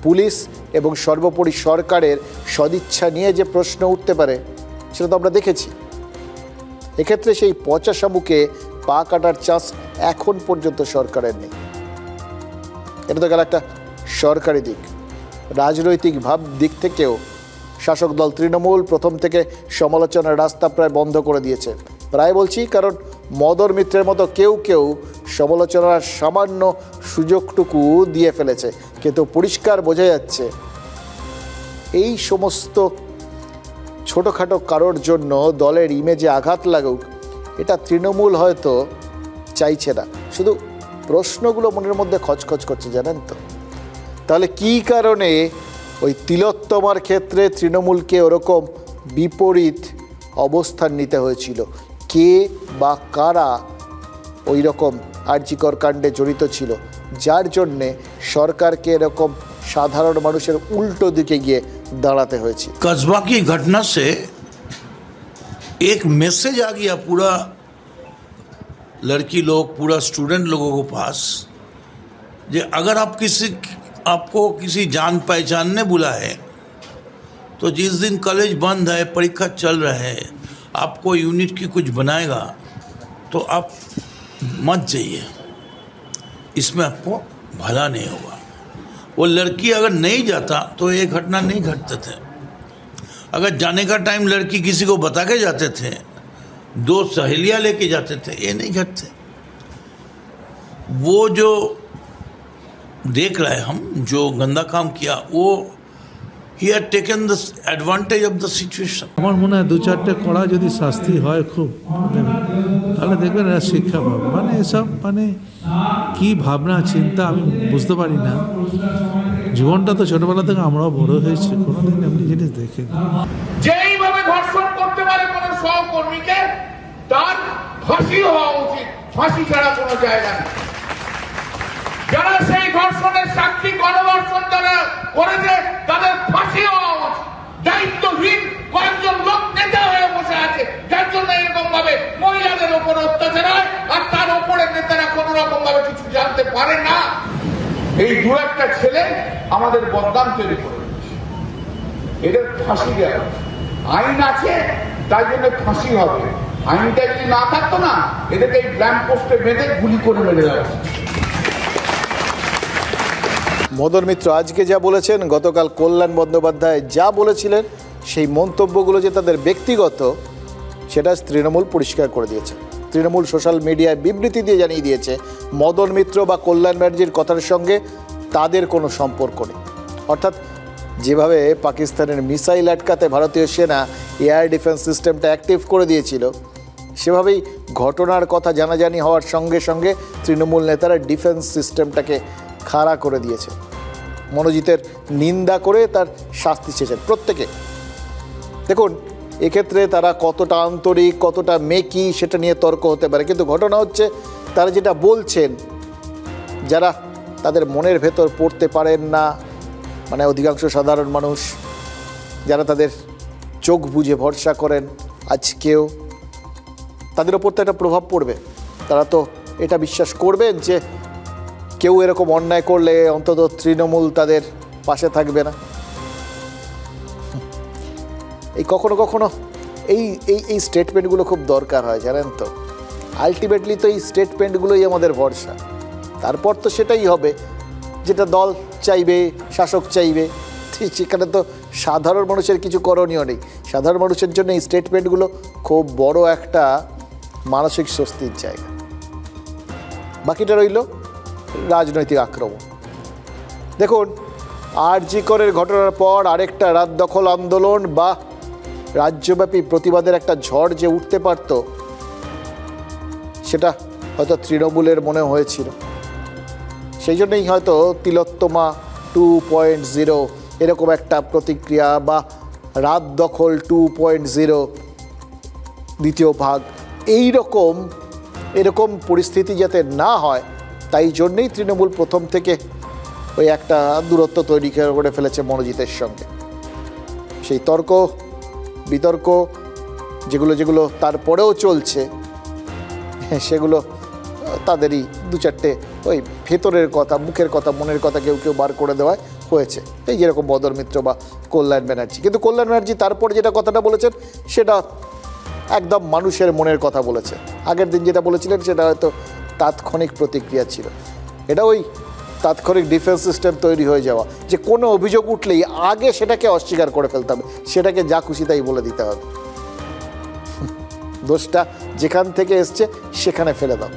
পুলিশ এবং সর্বোপরি সরকারের সদিচ্ছা নিয়ে যে প্রশ্ন উঠতে পারে সেটা তো আমরা দেখেছি। এক্ষেত্রে সেই পচা শামুকে পা কাটার চান্স এখন পর্যন্ত সরকারের নেই। এটা তো গেল একটা সরকারি দিক। রাজনৈতিক দিক থেকেও শাসক দল তৃণমূল প্রথম থেকে সমালোচনার রাস্তা প্রায় বন্ধ করে দিয়েছে। প্রায় বলছি কারণ মদর মিত্রের মতো কেউ সমালোচনার সামান্য সুযোগটুকু দিয়ে ফেলেছে, কিন্তু পরিষ্কার বোঝা যাচ্ছে এই সমস্ত ছোটোখাটো কারোর জন্য দলের ইমেজে আঘাত লাগুক, এটা তৃণমূল হয়তো চাইছে না। শুধু প্রশ্নগুলো মনের মধ্যে খচখচ করছে, জানেন তো। তাহলে কী কারণে ওই তিলোত্তমার ক্ষেত্রে তৃণমূলকে ওরকম বিপরীত অবস্থান নিতে হয়েছিল? কে বা কারা ওই রকম আরজিকর কাণ্ডে জড়িত ছিল, যার জন্যে সরকারকে এরকম সাধারণ মানুষের উল্টো দিকে গিয়ে দাঁড়াতে হয়েছে? कस्बा की घटना से एक मैसेज आ गया पूरा लड़की लोग, पूरा स्टूडेंट लोगों को पास, जे अगर आपको किसी जान पहचान ने बुलाए तो जिस दिन कॉलेज बंद है, परीक्षा चल रहा है, आपको यूनिट की कुछ बनाएगा तो आप मत जाइए, इसमें आपको भला नहीं होगा। वो लड़की अगर नहीं जाता तो ये घटना नहीं घटते थे। अगर जाने का टाइम लड़की किसी को बता के जाते थे, 2 सहेलियाँ लेके जाते थे, ये नहीं घटते। वो जो देख रहे हैं हम, जो गंदा काम किया, वो he had taken the advantage of the situation. আমার মনে হয় 2-4টে কড়া যদি শাস্তি হয় খুব তাহলে দেখবেন এরা শিক্ষা পাবে। মানে এসব মানে কি ভাবনা চিন্তা আমি বুঝতে পারি না। জীবনটা তো ছোটবেলা থেকে আমরাও বড় হয়েছি, কোনোদিন এমনি জিনিস দেখে যেইভাবে ধর্ষণ করতে পারে কোন সহকর্মীকে তার ফাঁসি হওয়া উচিত, ফাঁসি ছাড়া কোনো জায়গা নেই। যারা সেই ধর্ষণের সাক্ষী গণধর্ষণ যারা করেছে তাদের ফাঁসি হওয়া উচিত। দায়িত্বহীন কয়েকজন লোক নেতা হয়ে বসে আছে যার জন্য এরকম ভাবে মহিলাদের উপর অত্যাচার হয়, আর তার উপরে নেতারা কোন রকম ভাবে কিছু জানতে পারে না। এই দু একটা ছেলে আমাদের বদনাম তৈরি করে দিচ্ছে, এদের ফাঁসি দেওয়া আইন আছে তাই জন্য ফাঁসি হবে। আইনটা যদি না থাকতো না এদেরকে এই ল্যাম্প পোস্টে বেঁধে গুলি করে মেরে দেওয়া। মদন মিত্র আজকে যা বলেছেন, গতকাল কল্যাণ বন্দ্যোপাধ্যায় যা বলেছিলেন, সেই মন্তব্যগুলো যে তাদের ব্যক্তিগত, সেটা তৃণমূল পরিষ্কার করে দিয়েছে। তৃণমূল সোশ্যাল মিডিয়ায় বিবৃতি দিয়ে জানিয়ে দিয়েছে মদন মিত্র বা কল্যাণ ব্যানার্জির কথার সঙ্গে তাদের কোনো সম্পর্ক নেই। অর্থাৎ যেভাবে পাকিস্তানের মিসাইল আটকাতে ভারতীয় সেনা এয়ার ডিফেন্স সিস্টেমটা অ্যাক্টিভ করে দিয়েছিল, সেভাবেই ঘটনার কথা জানাজানি হওয়ার সঙ্গে সঙ্গে তৃণমূল নেতারা ডিফেন্স সিস্টেমটাকে খাড়া করে দিয়েছে। মনোজিতের নিন্দা করে তার শাস্তি চেয়েছেন প্রত্যেকে। দেখুন, এক্ষেত্রে তারা কতটা আন্তরিক, কতটা মেকি, সেটা নিয়ে তর্ক হতে পারে, কিন্তু ঘটনা হচ্ছে তারা যেটা বলছেন, যারা তাদের মনের ভেতর পড়তে পারেন না, মানে অধিকাংশ সাধারণ মানুষ যারা তাদের চোখ বুজে ভরসা করেন আজকেও, তাদের ওপর তো একটা প্রভাব পড়বে। তারা তো এটা বিশ্বাস করবেন যে কেউ এরকম অন্যায় করলে অন্তত তৃণমূল তাদের পাশে থাকবে না। এই কখনো কখনো এই এই এই স্টেটমেন্টগুলো খুব দরকার হয়, জানেন তো। আলটিমেটলি তো এই স্টেটমেন্টগুলোই আমাদের ভরসা। তারপর তো সেটাই হবে যেটা দল চাইবে, শাসক চাইবে। সেখানে তো সাধারণ মানুষের কিছু করণীয় নেই। সাধারণ মানুষের জন্য এই স্টেটমেন্টগুলো খুব বড় একটা মানসিক স্বস্তির জায়গা। বাকিটা রইল রাজনৈতিক আক্রমণ। দেখুন, আরজি করের ঘটনার পর আরেকটা রাত দখল আন্দোলন বা রাজ্যব্যাপী প্রতিবাদের একটা ঝড় যে উঠতে পারত, সেটা হয়তো তৃণমূলের মনে হয়েছিল। সেই জন্যই হয়তো তিলোত্তমা 2.0 এরকম একটা প্রতিক্রিয়া, বা রাত দখল 2.0 দ্বিতীয় ভাগ, এরকম পরিস্থিতি যাতে না হয়, তাই জন্যেই তৃণমূল প্রথম থেকে ওই একটা দূরত্ব তৈরি করে ফেলেছে মনোজিতের সঙ্গে। সেই তর্ক বিতর্ক যেগুলো তারপরেও চলছে, সেগুলো তাদেরই দু চারটে ওই ভেতরের কথা, মুখের কথা, মনের কথা কেউ বার করে দেওয়ায় হয়েছে। এই যেরকম মদন মিত্র বা কল্যাণ ব্যানার্জি। কিন্তু কল্যাণ ব্যানার্জি তারপরে যেটা কথাটা বলেছেন, সেটা একদম মানুষের মনের কথা বলেছে। আগের দিন যেটা বলেছিলেন সেটা হয়তো তাৎক্ষণিক প্রতিক্রিয়া ছিল। এটা ওই তাৎক্ষণিক ডিফেন্স সিস্টেম তৈরি হয়ে যাওয়া, যে কোনো অভিযোগ উঠলেই আগে সেটাকে অস্বীকার করে ফেলতে হবে, সেটাকে যা খুশি তাই বলে দিতে হবে। দোষটা যেখান থেকে এসছে সেখানে ফেলে দাও,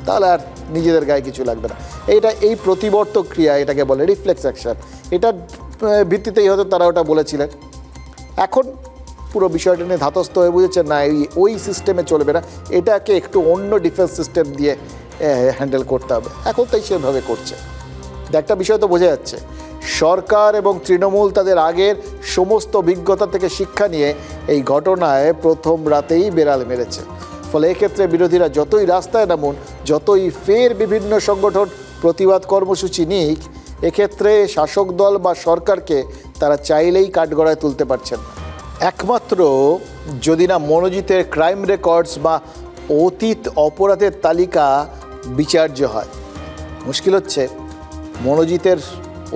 তাহলে আর নিজেদের গায়ে কিছু লাগবে না। এই প্রতিবর্তক ক্রিয়া, এটাকে বলে রিফ্লেক্স অ্যাকশন। এটার ভিত্তিতেই হয়তো তারা ওটা বলেছিলেন। এখন পুরো বিষয়টা নিয়ে ধাতস্থ হয়ে বুঝেছেন না, ওই সিস্টেমে চলবে না, এটাকে একটু অন্য ডিফেন্স সিস্টেম দিয়ে হ্যান্ডেল করতে হবে। এখন তাই সেভাবে করছে। একটা বিষয় তো বোঝা যাচ্ছে, সরকার এবং তৃণমূল তাদের আগের সমস্ত অভিজ্ঞতা থেকে শিক্ষা নিয়ে এই ঘটনায় প্রথম রাতেই বেড়াল মেরেছে। ফলে এক্ষেত্রে বিরোধীরা যতই রাস্তায় নামুন, যতই ফের বিভিন্ন সংগঠন প্রতিবাদ কর্মসূচি নিক, এক্ষেত্রে শাসক দল বা সরকারকে তারা চাইলেই কাঠগড়ায় তুলতে পারছেন না। একমাত্র যদি না মনোজিতের ক্রাইম রেকর্ডস বা অতীত অপরাধের তালিকা বিচার্য হয়। মুশকিল হচ্ছে মনোজিতের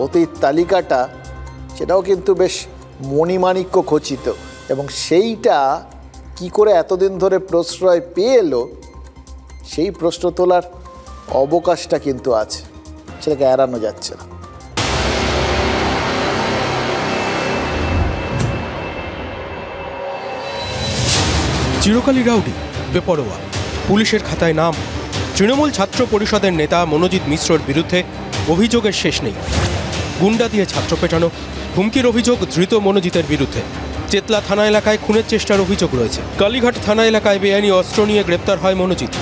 অতীত তালিকাটা, সেটাও কিন্তু বেশ মণিমাণিক্য খচিত, এবং সেইটা কি করে এতদিন ধরে প্রশ্রয় পেয়ে এলো, সেই প্রশ্ন তোলার অবকাশটা কিন্তু আছে, সেটাকে এড়ানো যাচ্ছে না। চিরকালই রাউডি, বেপরোয়া, পুলিশের খাতায় নাম। তৃণমূল ছাত্র পরিষদের নেতা মনোজিৎ মিশ্রর বিরুদ্ধে অভিযোগের শেষ নেই। গুন্ডা দিয়ে ছাত্র পেটানো, হুমকির অভিযোগ ধৃত মনোজিতের বিরুদ্ধে। চেতলা থানা এলাকায় খুনের চেষ্টার অভিযোগ রয়েছে। কালীঘাট থানা এলাকায় বেআইনি অস্ত্র নিয়ে গ্রেপ্তার হয় মনোজিৎ।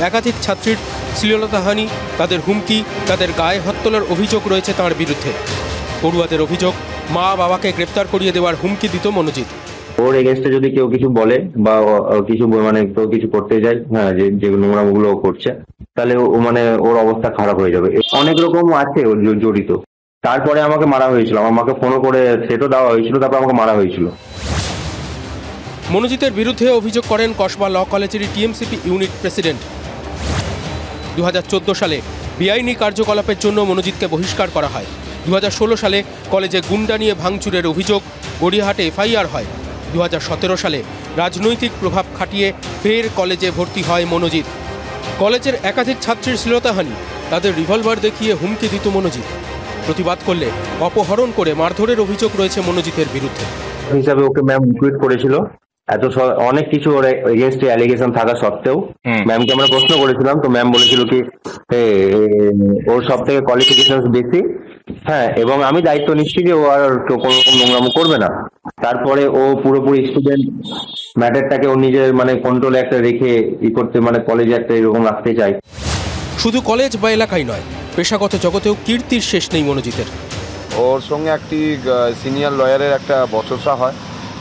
একাধিক ছাত্রীর শ্লীলতাহানি, তাদের হুমকি, তাদের গায়ে হাত তোলার অভিযোগ রয়েছে তাঁর বিরুদ্ধে। পড়ুয়াদের অভিযোগ, মা বাবাকে গ্রেপ্তার করিয়ে দেওয়ার হুমকি দিত মনোজিৎ। ওর এগেনস্টে যদি কেউ কিছু বলে বা কিছু মানে কেউ কিছু করতে যায়, হ্যাঁ, যে নোংরামগুলো করছে, তাহলে ও মানে ওর অবস্থা খারাপ হয়ে যাবে। অনেক রকম আছে ওর জড়িত। তারপরে আমাকে মারা হয়েছিল, আমার মাকে ফোনও করে সেটও দেওয়া হয়েছিল, তারপর আমাকে মারা হয়েছিল। মনোজিতের বিরুদ্ধে অভিযোগ করেন কসবা ল কলেজেরই টিএমসিপি ইউনিট প্রেসিডেন্ট। 2014 সালে বেআইনি কার্যকলাপের জন্য মনোজিৎকে বহিষ্কার করা হয়। 2016 সালে কলেজে গুন্ডা নিয়ে ভাঙচুরের অভিযোগ, গড়িয়াহাটে এফআইআর হয়। 2017 সালে রাজনৈতিক প্রভাব খাটিয়ে ফের কলেজে ভর্তি হয় মনোজিৎ। কলেজের একাধিক ছাত্রীর শ্লীলতাহানি, তাদের রিভলভার দেখিয়ে হুমকি দিত মনোজিৎ। প্রতিবাদ করলে অপহরণ করে মারধরের অভিযোগ রয়েছে মনোজিতের বিরুদ্ধে। হিসাবে ওকে ম্যাম টুইট করেছিল, এত অনেক কিছু ওর এগেনস্টে অ্যালিগেশন থাকা সত্ত্বেও ম্যামকে আমরা প্রশ্ন করেছিলাম, তো ম্যাম বলেছিল কি ওর সব থেকে কোয়ালিফিকেশন বেশি, হ্যাঁ, এবং আমি দায়িত্ব নিচ্ছি যে ও আর কোনো রকম নোংরামো করবে না। তারপরে ও পুরোপুরি স্টুডেন্ট ম্যাটারটাকে ও নিজের মানে কন্ট্রোলে একটা রেখে করতে, মানে কলেজে একটা এরকম রাখতে চায়। শুধু কলেজ বা এলাকায় নয়, পেশাগত জগতেও কীর্তির শেষ নেই মনোজিতের। ওর সঙ্গে একটি সিনিয়র লয়ারের একটা বচসা হয়,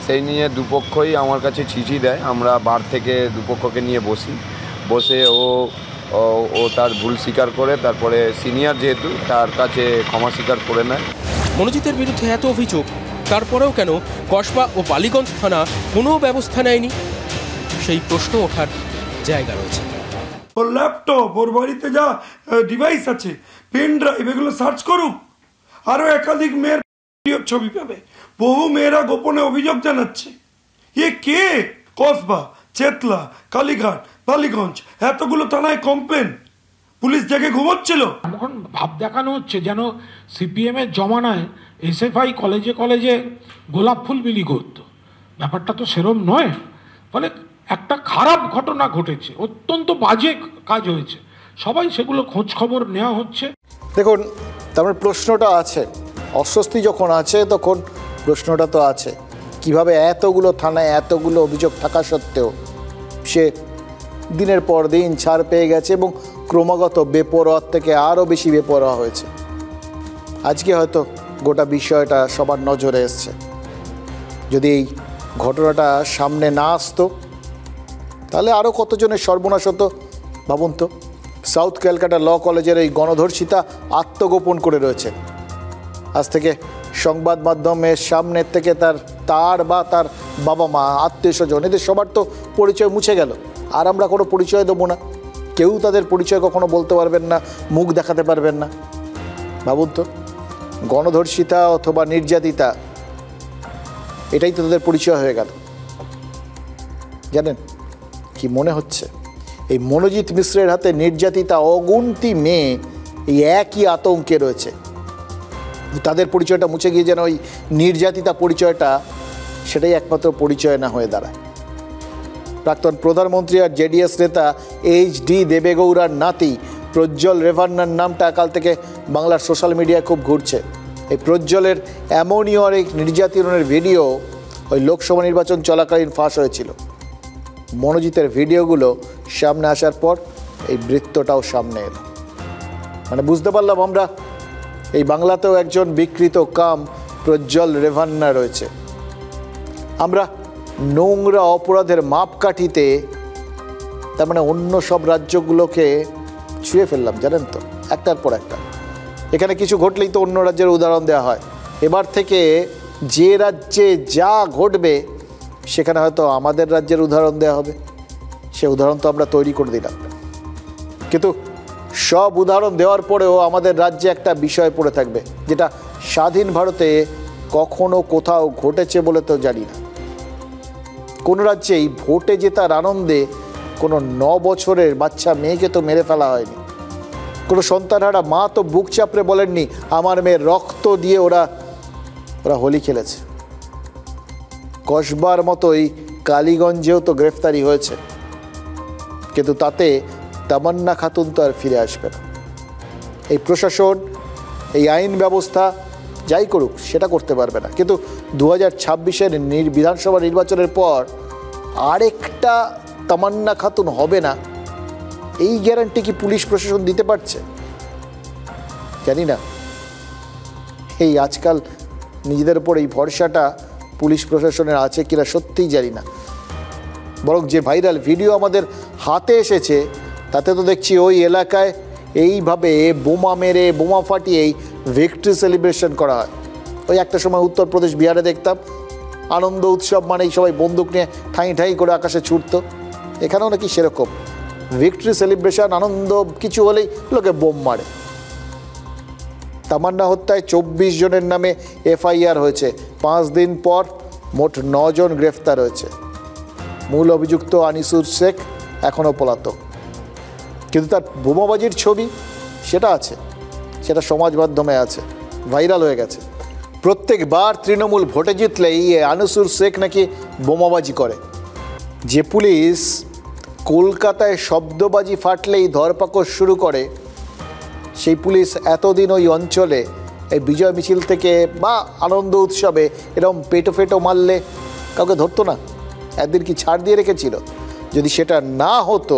সেই নিয়ে দুপক্ষই আমার কাছে চিঠি দেয়। আমরা বার থেকে দুপক্ষকে নিয়ে বসে ও তার ভুল স্বীকার করে, তারপরে সিনিয়র যেহেতু তার কাছে ক্ষমা স্বীকার করে নেয়। মনোজিতের বিরুদ্ধে এত অভিযোগ, তারপরেও কেন কসবা ও বালিগঞ্জ থানা কোনো ব্যবস্থা নেয়নি, সেই প্রশ্ন ওঠার জায়গা রয়েছে। ওর ল্যাপটপ, ওর বাড়িতে যা ডিভাইস আছে, পেন ড্রাইভ, এগুলো সার্চ করুক, আরও একাধিক মেয়ের ছবি পাবে। বহু মেয়েরা গোপনে অভিযোগ জানাচ্ছে। কে? কসবা, চেতলা, কালীঘাট, বালিগঞ্জ, এতগুলো থানায় কমপ্লেন, পুলিশ জেগে ঘুমোচ্ছিল। এখন ভাব দেখানো হচ্ছে যেন সিপিএম এর জমানায় এসএফআই কলেজে কলেজে গোলাপ ফুল বিলি করত। ব্যাপারটা তো সেরম নয়। ফলে একটা খারাপ ঘটনা ঘটেছে, অত্যন্ত বাজে কাজ হয়েছে, সবাই সেগুলো খোঁজ খবর নেওয়া হচ্ছে। দেখুন, তারপরে প্রশ্নটা আছে, অস্বস্তি যখন আছে তখন প্রশ্নটা তো আছে, কিভাবে এতগুলো থানায় এতগুলো অভিযোগ থাকা সত্ত্বেও সে দিনের পর দিন ছাড় পেয়ে গেছে এবং ক্রমাগত বেপরোয়ার থেকে আরও বেশি বেপরোয়া হয়েছে। আজকে হয়তো গোটা বিষয়টা সবার নজরে এসছে। যদি এই ঘটনাটা সামনে না আসতো তাহলে আরও কতজনের সর্বনাশ হতো ভাবুন তো। সাউথ ক্যালকাটা ল কলেজের এই গণধর্ষিতা আত্মগোপন করে রয়েছে। আজ থেকে সংবাদ মাধ্যমের সামনের থেকে তার বাবা মা, আত্মীয় স্বজন, এদের সবার তো পরিচয় মুছে গেল। আর আমরা কোনো পরিচয় দেবো না, কেউ তাদের পরিচয় কখনো বলতে পারবেন না, মুখ দেখাতে পারবেন না। ভাবুন তো, গণধর্ষিতা অথবা নির্যাতিতা, এটাই তো তাদের পরিচয় হয়ে গেল। জানেন কি মনে হচ্ছে? এই মনোজিৎ মিশ্রের হাতে নির্যাতিতা অগুন্তি মেয়ে এই একই আতঙ্কে রয়েছে। তাদের পরিচয়টা মুছে গিয়ে যেন ওই নির্যাতিতা পরিচয়টা সেটাই একমাত্র পরিচয় না হয়ে দাঁড়ায়। প্রাক্তন প্রধানমন্ত্রী আর জেডিএস নেতা এইচ.ডি. দেবেগৌড়ার নাতি প্রজ্জ্বল রেভান্নার নামটা কাল থেকে বাংলার সোশ্যাল মিডিয়ায় খুব ঘুরছে। এই প্রজ্জ্বলের এমনই অনেক নির্যাতনের ভিডিও ওই লোকসভা নির্বাচন চলাকালীন ফাঁস হয়েছিল। মনোজিতের ভিডিওগুলো সামনে আসার পর এই বৃত্তটাও সামনে এলো। মানে বুঝতে পারলাম আমরা এই বাংলাতেও একজন বিকৃত কাম প্রজ্জ্বল রেভান্না রয়েছে। আমরা নোংরা অপরাধের মাপকাঠিতে তার মানে অন্য সব রাজ্যগুলোকে ছুঁয়ে ফেললাম, জানেন তো, একটার পর একটা। এখানে কিছু ঘটলেই তো অন্য রাজ্যের উদাহরণ দেওয়া হয়। এবার থেকে যে রাজ্যে যা ঘটবে সেখানে হয়তো আমাদের রাজ্যের উদাহরণ দেওয়া হবে। সে উদাহরণ তো আমরা তৈরি করে দিলাম, কিন্তু সব উদাহরণ দেওয়ার পরেও আমাদের রাজ্যে একটা বিষয় পড়ে থাকবে, যেটা স্বাধীন ভারতে কখনো কোথাও ঘটেছে বলে তো জানি না। কোনো রাজ্যেই ভোটে জেতার আনন্দে কোনো 9 বছরের বাচ্চা মেয়েকে তো মেরে ফেলা হয়নি। কোনো সন্তানহারা মা তো বুক চাপড়ে বলেননি আমার মেয়ের রক্ত দিয়ে ওরা হোলি খেলেছে। কসবার মতোই কালীগঞ্জেও তো গ্রেফতারি হয়েছে, কিন্তু তাতে তামান্না খাতুন তো আর ফিরে আসবে না। এই প্রশাসন, এই আইন ব্যবস্থা যাই করুক সেটা করতে পারবে না, কিন্তু 2026-এর বিধানসভা নির্বাচনের পর আরেকটা তামান্না খাতুন হবে না, এই গ্যারান্টি কি পুলিশ প্রশাসন দিতে পারছে? জানি না। এই আজকাল নিজেদের উপর এই ভরসাটা পুলিশ প্রশাসনের আছে কিনা সত্যিই জানি না। বরং যে ভাইরাল ভিডিও আমাদের হাতে এসেছে তাতে তো দেখছি ওই এলাকায় এইভাবে বোমা মেরে বোমা ফাটিয়েই ভিক্টরি সেলিব্রেশন করা হয়। ওই একটা সময় উত্তরপ্রদেশ বিহারে দেখতাম আনন্দ উৎসব মানেই সবাই বন্দুক নিয়ে ঠাঁই ঠাঁই করে আকাশে ছুটতো, এখানেও নাকি সেরকম ভিক্টরি সেলিব্রেশন, আনন্দ কিছু হলেই লোকে বোম মারে। তামান্না হত্যায় 24 জনের নামে এফআইআর হয়েছে। 5 দিন পর মোট 9 জন গ্রেফতার হয়েছে। মূল অভিযুক্ত আনিসুর শেখ এখনও পলাতক, কিন্তু তার বোমাবাজির ছবি সেটা আছে, সেটা সমাজ মাধ্যমে আছে, ভাইরাল হয়ে গেছে। প্রত্যেকবার তৃণমূল ভোটে জিতলেই আনিসুর শেখ নাকি বোমাবাজি করে। যে পুলিশ কলকাতায় শব্দবাজি ফাটলেই ধরপাকড় শুরু করে, সেই পুলিশ এতদিন ওই অঞ্চলে এই বিজয় মিছিল থেকে বা আনন্দ উৎসবে এরকম পেটো ফেটো মারলে কাউকে ধরতো না? একদিন কি ছাড় দিয়ে রেখেছিল? যদি সেটা না হতো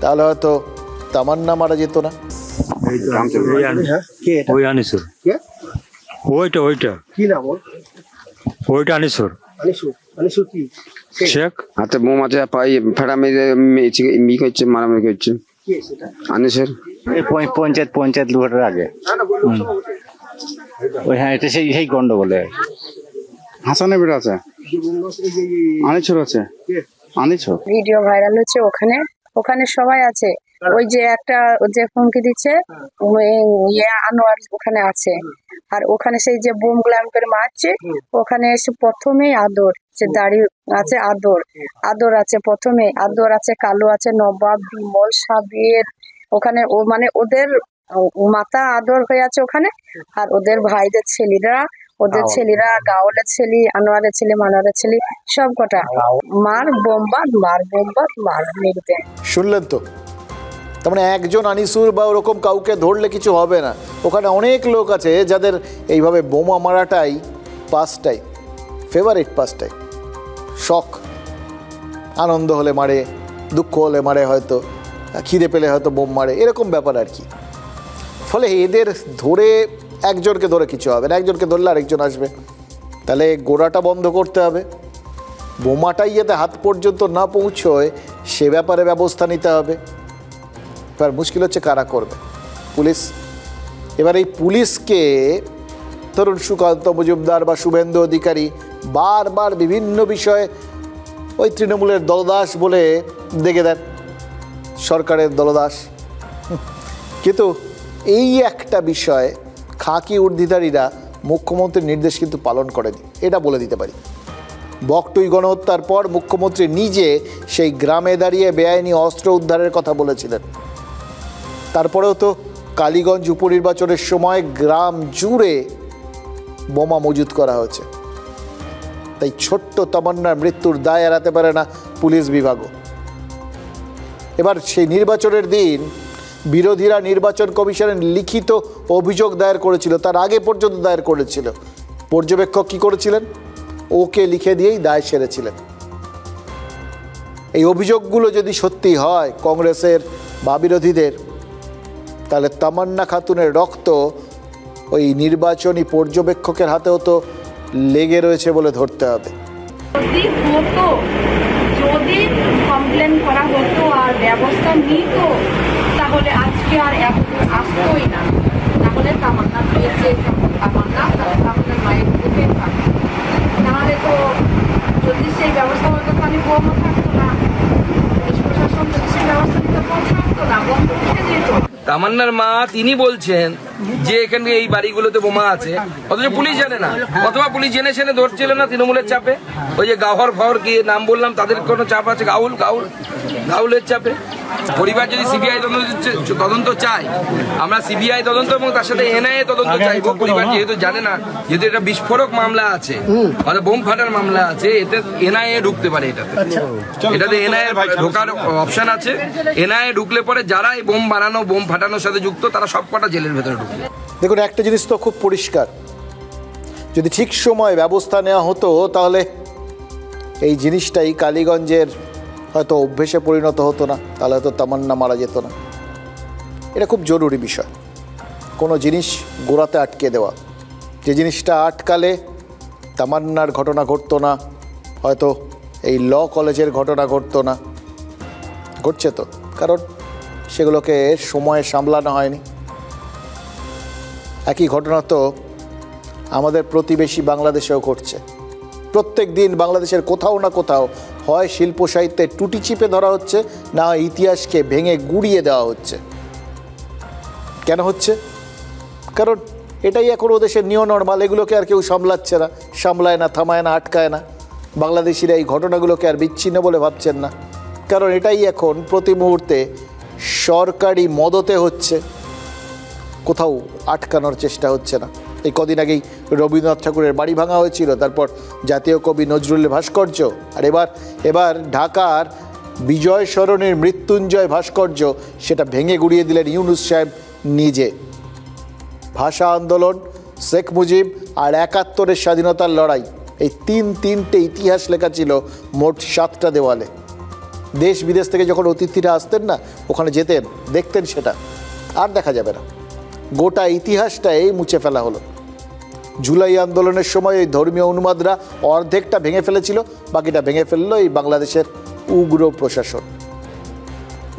তাহলে হয়তো তামান্না মারা যেত না। ওই আনিসুর, ওইটা কি নাম? ওইটা আনিসুর কি শেখ হাতে বোম আছে, পাই ফেটা মেরে মি করছে, মারামারি করছে। আনিসুর পঞ্চায়েত ভোটের আগে ওই, হ্যাঁ এটা সেই গন্ডগোলে হাসানের বেটা আছে, আনিসুর আছে, আনিসুর ভিডিও ভাইরাল হচ্ছে। ওখানে সবাই আছে। ওই যে একটা যে হুমকি দিচ্ছে আনোয়ার ওখানে আছে, আর ওখানে সেই যে বোম গ্ল্যাম করে মারছে, ওখানে এসে প্রথমেই আদর যে দাঁড়িয়ে আছে, আদর আছে প্রথমে, আদর আছে, কালো আছে, নবাব, বিমল, সাবির, ওখানে ও মানে ওদের মাথা আদর হয়ে আছে ওখানে। আর ওদের ভাইদের ছেলেরা গাওয়ালের ছেলে, আনোয়ারের ছেলে, মানোয়ারের ছেলে, সব কটা মার বোমবাদ মেরুতে। শুনলেন তো? তার মানে একজন আনিসুর বা ওরকম কাউকে ধরলে কিছু হবে না। ওখানে অনেক লোক আছে যাদের এইভাবে বোমা মারাটাই পাসটাই, ফেভারিট পাসটাই, শখ। আনন্দ হলে মারে, দুঃখ হলে মারে, হয়তো খিদে পেলে হয়তো বোম মারে, এরকম ব্যাপার আর কি। ফলে এদের ধরে একজনকে ধরে কিছু হবে না, একজনকে ধরলে আরেকজন আসবে। তাহলে গোড়াটা বন্ধ করতে হবে। বোমাটাই যাতে হাত পর্যন্ত না পৌঁছয় সে ব্যাপারে ব্যবস্থা নিতে হবে। এবার মুশকিল হচ্ছে কারা করবে? পুলিশ। এবার এই পুলিশকে ধরুন সুকান্ত মজুমদার বা শুভেন্দু অধিকারী বারবার বিভিন্ন বিষয়ে ওই তৃণমূলের দলদাস বলে দেখে দেন, সরকারের দলদাস। কিন্তু এই একটা বিষয়ে খাকি উর্দিধারীরা মুখ্যমন্ত্রীর নির্দেশ কিন্তু পালন করেনি, এটা বলে দিতে পারি। বকটুই গণহত্যার পর মুখ্যমন্ত্রী নিজে সেই গ্রামে দাঁড়িয়ে বেআইনি অস্ত্র উদ্ধারের কথা বলেছিলেন। তারপরেও তো কালীগঞ্জ উপনির্বাচনের সময় গ্রাম জুড়ে বোমা মজুত করা হয়েছে। তাই ছোট্ট তামান্নার মৃত্যুর দায় এড়াতে পারে না পুলিশ বিভাগও। এবার সেই নির্বাচনের দিন বিরোধীরা নির্বাচন কমিশনের লিখিত অভিযোগ দায়ের করেছিল, তার আগে পর্যন্ত দায়ের করেছিল। পর্যবেক্ষক কি করেছিলেন? ওকে লিখে দিয়েই দায় সেরেছিলেন। এই অভিযোগগুলো যদি সত্যি হয় কংগ্রেসের বা বিরোধীদের, তাহলে তামান্না খাতুনের রক্ত ওই নির্বাচনী পর্যবেক্ষকের হাতেও তো লেগে রয়েছে বলে ধরতে হবে। যদি কমপ্লেন করা হতো আর ব্যবস্থা নিত তাহলে আজকে আর আসতোই না। তাহলে তামান্না পেয়েছে, তামান্না মায়ের বুকে থাকতো। নাহলে তো যদি সেই ব্যবস্থা হতো তাহলে বোমও থাকতো না, পুলিশ প্রশাসন যদি সেই ব্যবস্থা নিতে থাকতো না, বোম উঠে যেত। তামান্নার মা তিনি বলছেন যে এখানে এই বাড়িগুলোতে বোমা আছে, অথচ পুলিশ জানে না, অথবা পুলিশ জেনে শুনে ধরছিল না তৃণমূলের চাপে। ওই যে গাহর ফাহর কি নাম বললাম তাদের কোনো চাপ আছে, গাউলের চাপে। পরিবার যদি সিবিআই তদন্ত চায়, আমরা সিবিআই তদন্ত এবং তার সাথে এনআইএ তদন্ত চাইব। পরিবার যেহেতু জানে না, যেহেতু এটা বিস্ফোরক মামলা আছে, অর্থাৎ বোম ফাটার মামলা আছে, এতে এনআইএ ঢুকতে পারে। এটাতে এনআইএ ঢোকার অপশন আছে। এনআইএ ঢুকলে পরে যারা এই বোম বানানো বোম ফাটানোর সাথে যুক্ত তারা সব কটা জেলের ভেতরে ঢুকবে। দেখুন, একটা জিনিস তো খুব পরিষ্কার, যদি ঠিক সময় ব্যবস্থা নেওয়া হতো তাহলে এই জিনিসটাই কালীগঞ্জের হয়তো অভ্যেসে পরিণত হতো না, তাহলে হয়তো তামান্না মারা যেত না। এটা খুব জরুরি বিষয়, কোনো জিনিস গোড়াতে আটকে দেওয়া। যে জিনিসটা আটকালে তামান্নার ঘটনা ঘটতো না, হয়তো এই ল কলেজের ঘটনা ঘটতো না। ঘটছে তো, কারণ সেগুলোকে সময়ে সামলানো হয়নি। একই ঘটনা তো আমাদের প্রতিবেশী বাংলাদেশেও ঘটছে। প্রত্যেক দিন বাংলাদেশের কোথাও না কোথাও হয় শিল্প সাহিত্যে টুটি চিপে ধরা হচ্ছে, না ইতিহাসকে ভেঙে গুড়িয়ে দেওয়া হচ্ছে। কেন হচ্ছে? কারণ এটাই এখন ও দেশের নিউ নর্মাল। এগুলোকে আর কেউ সামলাচ্ছে না, সামলায় না, থামায় না, আটকায় না। বাংলাদেশিরা এই ঘটনাগুলোকে আর বিচ্ছিন্ন বলে ভাবছেন না, কারণ এটাই এখন প্রতি মুহূর্তে সরকারি মদতে হচ্ছে, কোথাও আটকানোর চেষ্টা হচ্ছে না। এই কদিন আগেই রবীন্দ্রনাথ ঠাকুরের বাড়ি ভাঙা হয়েছিল, তারপর জাতীয় কবি নজরুলের ভাস্কর্য, আর এবার ঢাকার বিজয় সরণির মৃত্যুঞ্জয় ভাস্কর্য, সেটা ভেঙে গুড়িয়ে দিলেন ইউনূস সাহেব নিজে। ভাষা আন্দোলন, শেখ মুজিব আর ৭১-এর স্বাধীনতার লড়াই, এই তিনটে ইতিহাস লেখা ছিল মোট ৭টা দেওয়ালে। দেশ বিদেশ থেকে যখন অতিথিরা আসতেন না, ওখানে যেতেন, দেখতেন, সেটা আর দেখা যাবে না। গোটা ইতিহাসটাই মুছে ফেলা হলো। জুলাই আন্দোলনের সময় এই ধর্মীয় উন্মাদরা অর্ধেকটা ভেঙে ফেলেছিল, বাকিটা ভেঙে ফেললো এই বাংলাদেশের উগ্র প্রশাসন।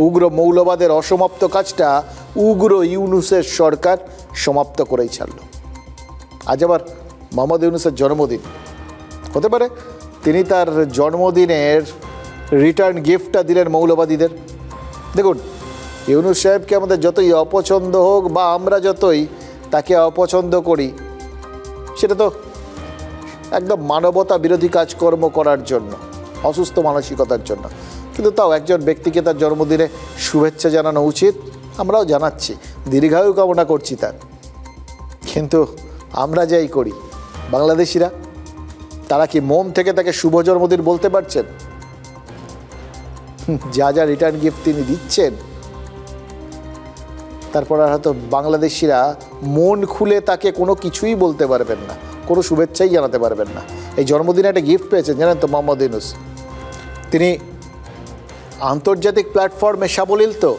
উগ্র মৌলবাদের অসমাপ্ত কাজটা উগ্র ইউনূসের সরকার সমাপ্ত করেই ছাড়ল। আজ আবার মোহাম্মদ ইউনূসের জন্মদিন, হতে পারে তিনি তার জন্মদিনের রিটার্ন গিফটটা দিলেন মৌলবাদীদের। দেখুন, ইউনূস সাহেবকে আমাদের যতই অপছন্দ হোক বা আমরা যতই তাকে অপছন্দ করি, সেটা তো একদম মানবতা বিরোধী কাজকর্ম করার জন্য, অসুস্থ মানসিকতার জন্য। কিন্তু তাও একজন ব্যক্তিকে তার জন্মদিনে শুভেচ্ছা জানানো উচিত, আমরাও জানাচ্ছি, দীর্ঘায়ু কামনা করছি তার। কিন্তু আমরা যাই করি, বাংলাদেশিরা তারা কি মন থেকে তাকে শুভ জন্মদিন বলতে পারছেন? যা রিটার্ন গিফট তিনি দিচ্ছেন, তারপর আর হয়তো বাংলাদেশিরা মন খুলে তাকে কোনো কিছুই বলতে পারবেন না, কোনো শুভেচ্ছাই জানাতে পারবেন না। এই জন্মদিনে একটা গিফট পেয়েছেন, জানেন তো, মোহাম্মদ ইউনূস। তিনি আন্তর্জাতিক প্ল্যাটফর্মে সাবলীল তো,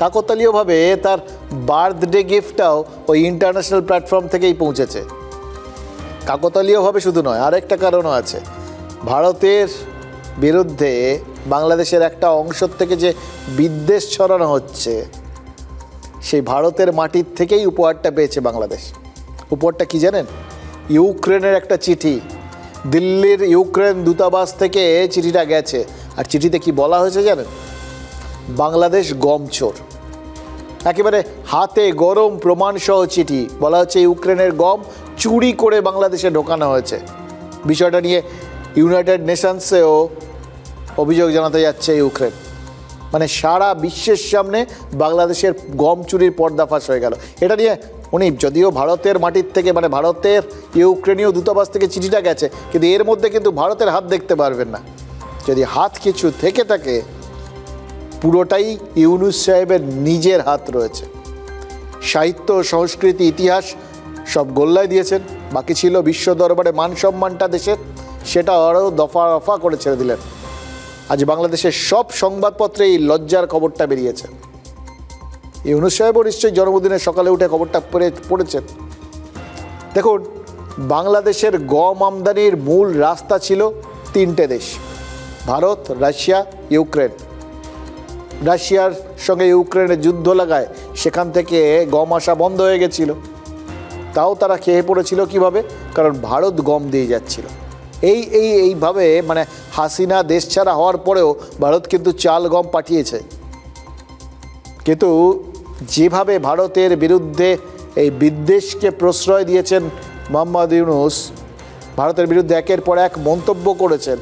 কাকতালীয়ভাবে তার বার্থডে গিফটটাও ওই ইন্টারন্যাশনাল প্ল্যাটফর্ম থেকেই পৌঁছেছে। কাকতালীয়ভাবে শুধু নয়, আরেকটা কারণও আছে। ভারতের বিরুদ্ধে বাংলাদেশের একটা অংশ থেকে যে বিদ্বেষ ছড়ানো হচ্ছে, সেই ভারতের মাটির থেকেই উপহারটা পেয়েছে বাংলাদেশ। উপহারটা কি জানেন? ইউক্রেনের একটা চিঠি। দিল্লির ইউক্রেন দূতাবাস থেকে চিঠিটা গেছে, আর চিঠিতে কি বলা হয়েছে জানেন? বাংলাদেশ গম চোর। একেবারে হাতে গরম প্রমাণসহ চিঠি, বলা হচ্ছে ইউক্রেনের গম চুরি করে বাংলাদেশে ঢোকানো হয়েছে। বিষয়টা নিয়ে ইউনাইটেড নেশনসেও অভিযোগ জানাতে যাচ্ছে ইউক্রেন। মানে সারা বিশ্বের সামনে বাংলাদেশের গম চুরির পর্দাফাশ হয়ে গেল। এটা নিয়ে উনি, যদিও ভারতের মাটির থেকে, মানে ভারতের ইউক্রেনীয় দূতাবাস থেকে চিঠিটা গেছে, কিন্তু এর মধ্যে কিন্তু ভারতের হাত দেখতে পারবেন না। যদি হাত কিছু থেকে থাকে, পুরোটাই ইউনূস সাহেবের নিজের হাত রয়েছে। সাহিত্য, সংস্কৃতি, ইতিহাস সব গোল্লায় দিয়েছেন। বাকি ছিল বিশ্ব দরবারে মান সম্মানটা দেশের, সেটা আরও দফা রফা করে ছেড়ে দিলেন। আজ বাংলাদেশের সব সংবাদপত্রে এই লজ্জার খবরটা বেরিয়েছে। ইউনূস সাহেবও নিশ্চয়ই জন্মদিনের সকালে উঠে খবরটা পড়েছেন। দেখুন, বাংলাদেশের গম আমদানির মূল রাস্তা ছিল 3টে দেশ, ভারত, রাশিয়া, ইউক্রেন। রাশিয়ার সঙ্গে ইউক্রেনের যুদ্ধ লাগায় সেখান থেকে গম আসা বন্ধ হয়ে গেছিল। তাও তারা খেয়ে পড়েছিল কিভাবে? কারণ ভারত গম দিয়ে যাচ্ছিল। এইভাবে মানে হাসিনা দেশ ছাড়া হওয়ার পরেও ভারত কিন্তু চাল গম পাঠিয়েছে। কিন্তু যেভাবে ভারতের বিরুদ্ধে এই বিদ্বেষকে প্রশ্রয় দিয়েছেন মোহাম্মদ ইউনূস, ভারতের বিরুদ্ধে একের পর এক মন্তব্য করেছেন,